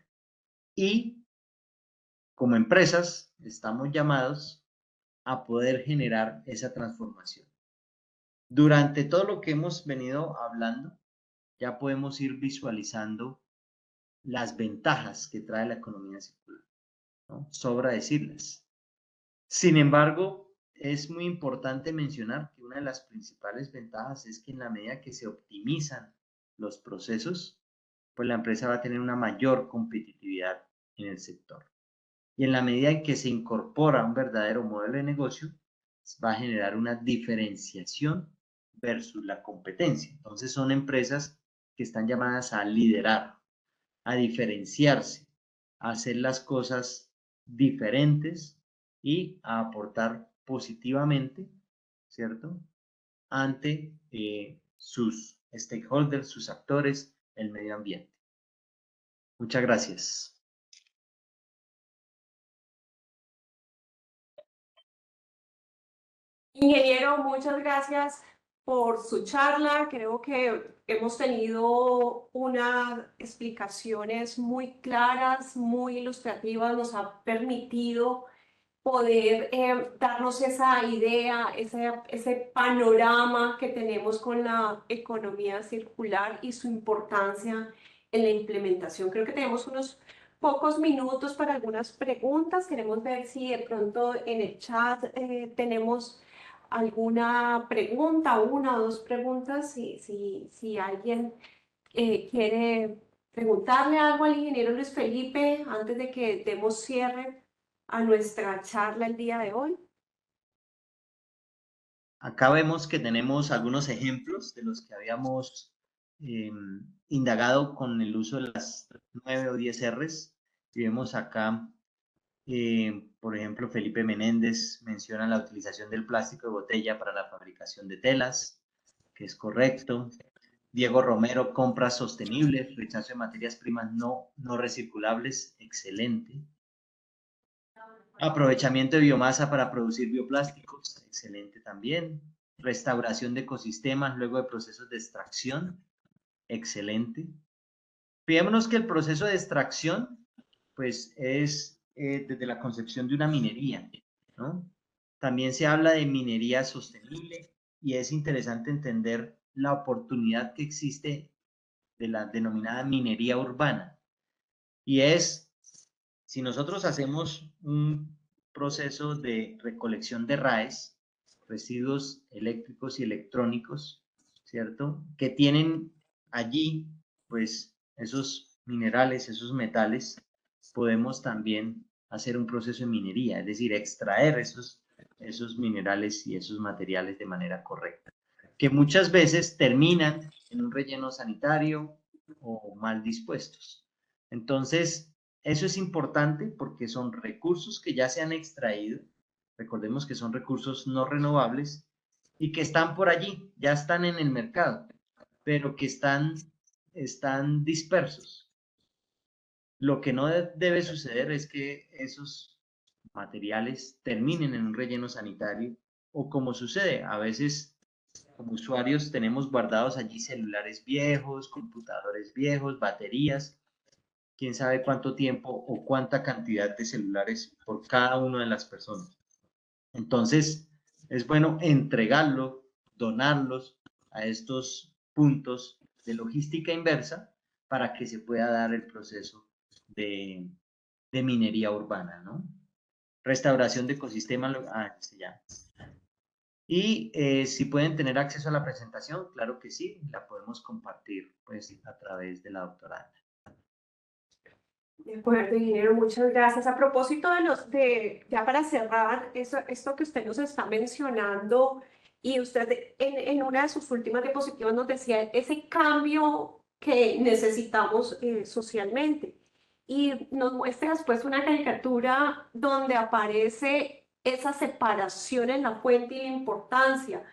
Y como empresas estamos llamados a poder generar esa transformación. Durante todo lo que hemos venido hablando, ya podemos ir visualizando las ventajas que trae la economía circular, ¿no? Sobra decirlas. Sin embargo, es muy importante mencionar que una de las principales ventajas es que en la medida que se optimizan los procesos, pues la empresa va a tener una mayor competitividad en el sector. Y en la medida en que se incorpora un verdadero modelo de negocio, va a generar una diferenciación versus la competencia. Entonces son empresas que están llamadas a liderar, a diferenciarse, a hacer las cosas diferentes y a aportar positivamente, ¿cierto? Ante sus stakeholders, sus actores, el medio ambiente. Muchas gracias. Ingeniero, muchas gracias por su charla. Creo que hemos tenido unas explicaciones muy claras, muy ilustrativas. Nos ha permitido poder darnos esa idea, ese panorama que tenemos con la economía circular y su importancia en la implementación. Creo que tenemos unos pocos minutos para algunas preguntas. Queremos ver si de pronto en el chat tenemos alguna pregunta, una o dos preguntas, si alguien quiere preguntarle algo al ingeniero Luis Felipe antes de que demos cierre a nuestra charla el día de hoy. Acá vemos que tenemos algunos ejemplos de los que habíamos indagado con el uso de las 9 o 10 Rs. Y vemos acá, por ejemplo, Felipe Menéndez menciona la utilización del plástico de botella para la fabricación de telas, que es correcto. Diego Romero, compras sostenibles, rechazo de materias primas no recirculables, excelente. Aprovechamiento de biomasa para producir bioplásticos, excelente también. Restauración de ecosistemas luego de procesos de extracción, excelente. Fijémonos que el proceso de extracción, pues es desde la concepción de una minería, ¿no? También se habla de minería sostenible y es interesante entender la oportunidad que existe de la denominada minería urbana. Y es, si nosotros hacemos un proceso de recolección de RAEs, residuos eléctricos y electrónicos, ¿cierto? Que tienen allí, pues, esos minerales, esos metales, podemos también hacer un proceso de minería, es decir, extraer esos minerales y esos materiales de manera correcta, que muchas veces terminan en un relleno sanitario o mal dispuestos. Entonces, eso es importante porque son recursos que ya se han extraído, recordemos que son recursos no renovables y que están por allí, ya están en el mercado, pero que están dispersos. Lo que no debe suceder es que esos materiales terminen en un relleno sanitario o como sucede, a veces como usuarios tenemos guardados allí celulares viejos, computadores viejos, baterías, quién sabe cuánto tiempo o cuánta cantidad de celulares por cada una de las personas. Entonces, es bueno entregarlo, donarlos a estos puntos de logística inversa para que se pueda dar el proceso de minería urbana, ¿no? Restauración de ecosistemas, ya. Y si pueden tener acceso a la presentación, claro que sí, la podemos compartir pues a través de la doctora Ana. De acuerdo, ingeniero, muchas gracias. A propósito ya para cerrar, esto que usted nos está mencionando, y usted en una de sus últimas diapositivas nos decía ese cambio que necesitamos socialmente. Y nos muestra después una caricatura donde aparece esa separación en la fuente y la importancia.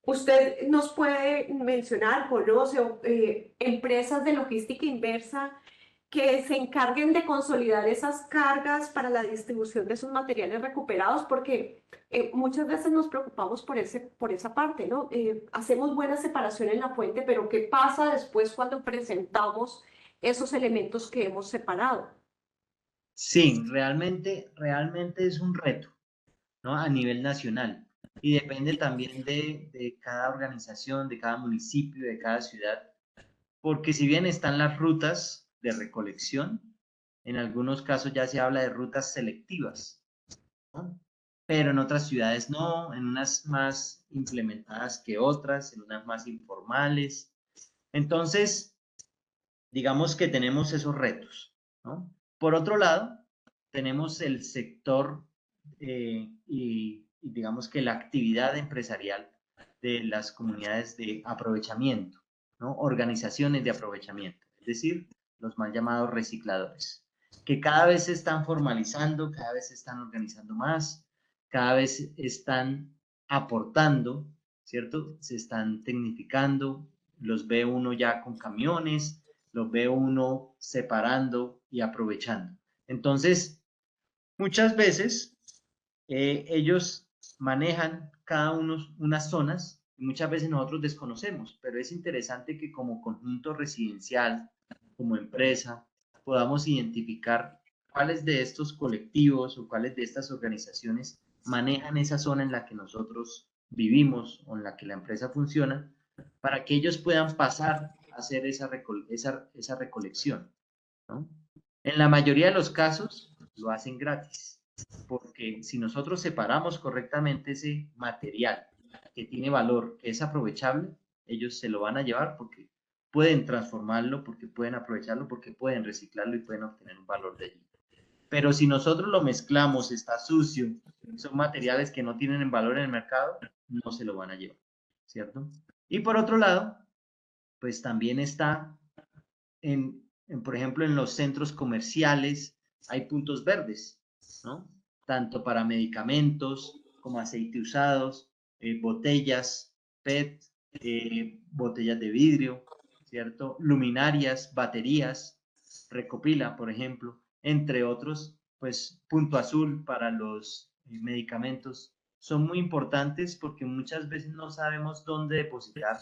¿Usted nos puede mencionar, conoce empresas de logística inversa que se encarguen de consolidar esas cargas para la distribución de esos materiales recuperados? Porque muchas veces nos preocupamos por esa parte, ¿no? Hacemos buena separación en la fuente, pero ¿qué pasa después cuando presentamos esos elementos que hemos separado? Sí, realmente es un reto, ¿no? A nivel nacional. y depende también de cada organización, de cada municipio, de cada ciudad, porque si bien están las rutas de recolección, en algunos casos ya se habla de rutas selectivas, ¿no? Pero en otras ciudades no, en unas más implementadas que otras, en unas más informales. Entonces, digamos que tenemos esos retos, ¿no? Por otro lado, tenemos el sector y digamos que la actividad empresarial de las comunidades de aprovechamiento, ¿no? Organizaciones de aprovechamiento, es decir, los mal llamados recicladores, que cada vez se están formalizando, cada vez se están organizando más, cada vez están aportando, ¿cierto? Se están tecnificando, los ve uno ya con camiones, los ve uno separando y aprovechando. Entonces, muchas veces ellos manejan cada uno unas zonas y muchas veces nosotros desconocemos, pero es interesante que como conjunto residencial, como empresa, podamos identificar cuáles de estos colectivos o cuáles de estas organizaciones manejan esa zona en la que nosotros vivimos o en la que la empresa funciona, para que ellos puedan pasar a hacer esa recolección, ¿no? En la mayoría de los casos lo hacen gratis, porque si nosotros separamos correctamente ese material que tiene valor, que es aprovechable, ellos se lo van a llevar porque pueden transformarlo, porque pueden aprovecharlo, porque pueden reciclarlo y pueden obtener un valor de allí. Pero si nosotros lo mezclamos, está sucio, son materiales que no tienen valor en el mercado, no se lo van a llevar, ¿cierto? Y por otro lado, pues también está por ejemplo, en los centros comerciales hay puntos verdes, ¿no? Tanto para medicamentos como aceite usados, botellas PET, botellas de vidrio, ¿cierto? Luminarias, baterías, Recopila, por ejemplo, entre otros, pues Punto Azul para los medicamentos. Son muy importantes porque muchas veces no sabemos dónde depositar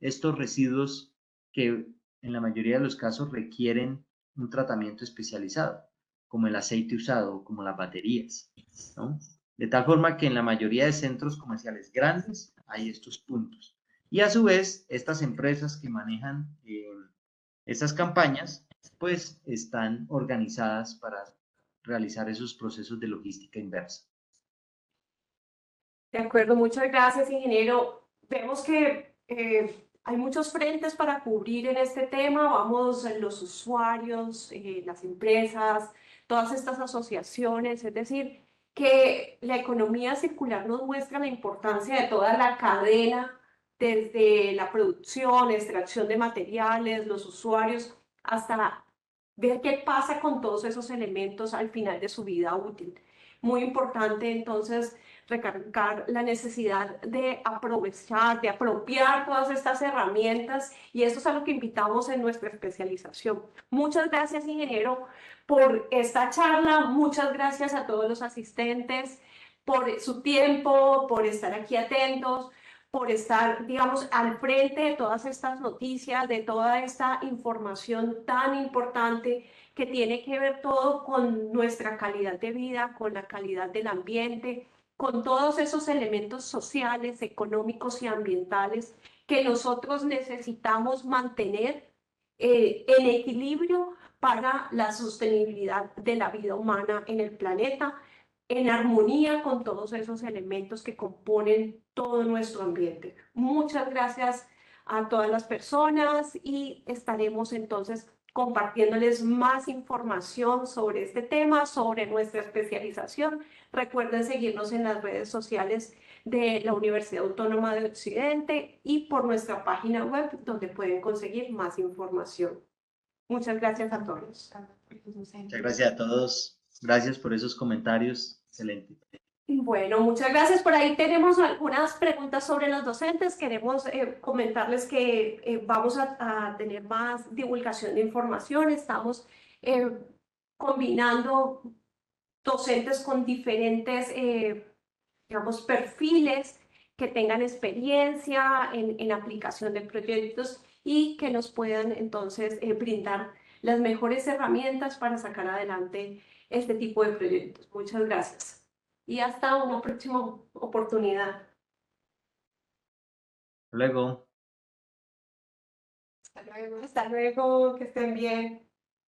estos residuos que en la mayoría de los casos requieren un tratamiento especializado, como el aceite usado, como las baterías, ¿no? De tal forma que en la mayoría de centros comerciales grandes hay estos puntos. Y a su vez, estas empresas que manejan esas campañas, pues están organizadas para realizar esos procesos de logística inversa. De acuerdo, muchas gracias, ingeniero. Vemos que hay muchos frentes para cubrir en este tema. Vamos, los usuarios, las empresas, todas estas asociaciones, es decir, que la economía circular nos muestra la importancia de toda la cadena, desde la producción, extracción de materiales, los usuarios, hasta ver qué pasa con todos esos elementos al final de su vida útil. Muy importante, entonces, recalcar la necesidad de aprovechar, de apropiar todas estas herramientas, y eso es a lo que invitamos en nuestra especialización. Muchas gracias, ingeniero, por esta charla. Muchas gracias a todos los asistentes por su tiempo, por estar aquí atentos, por estar, digamos, al frente de todas estas noticias, de toda esta información tan importante que tiene que ver todo con nuestra calidad de vida, con la calidad del ambiente, con todos esos elementos sociales, económicos y ambientales que nosotros necesitamos mantener en equilibrio para la sostenibilidad de la vida humana en el planeta, en armonía con todos esos elementos que componen todo nuestro ambiente. Muchas gracias a todas las personas y estaremos entonces compartiéndoles más información sobre este tema, sobre nuestra especialización. Recuerden seguirnos en las redes sociales de la Universidad Autónoma de Occidente y por nuestra página web, donde pueden conseguir más información. Muchas gracias a todos. Muchas gracias a todos. Gracias por esos comentarios. Excelente. Bueno, muchas gracias. Por ahí tenemos algunas preguntas sobre los docentes. Queremos comentarles que vamos a tener más divulgación de información. Estamos combinando docentes con diferentes, digamos, perfiles que tengan experiencia en aplicación de proyectos y que nos puedan entonces brindar las mejores herramientas para sacar adelante este tipo de proyectos. Muchas gracias. y hasta una próxima oportunidad. Luego. Hasta luego, que estén bien.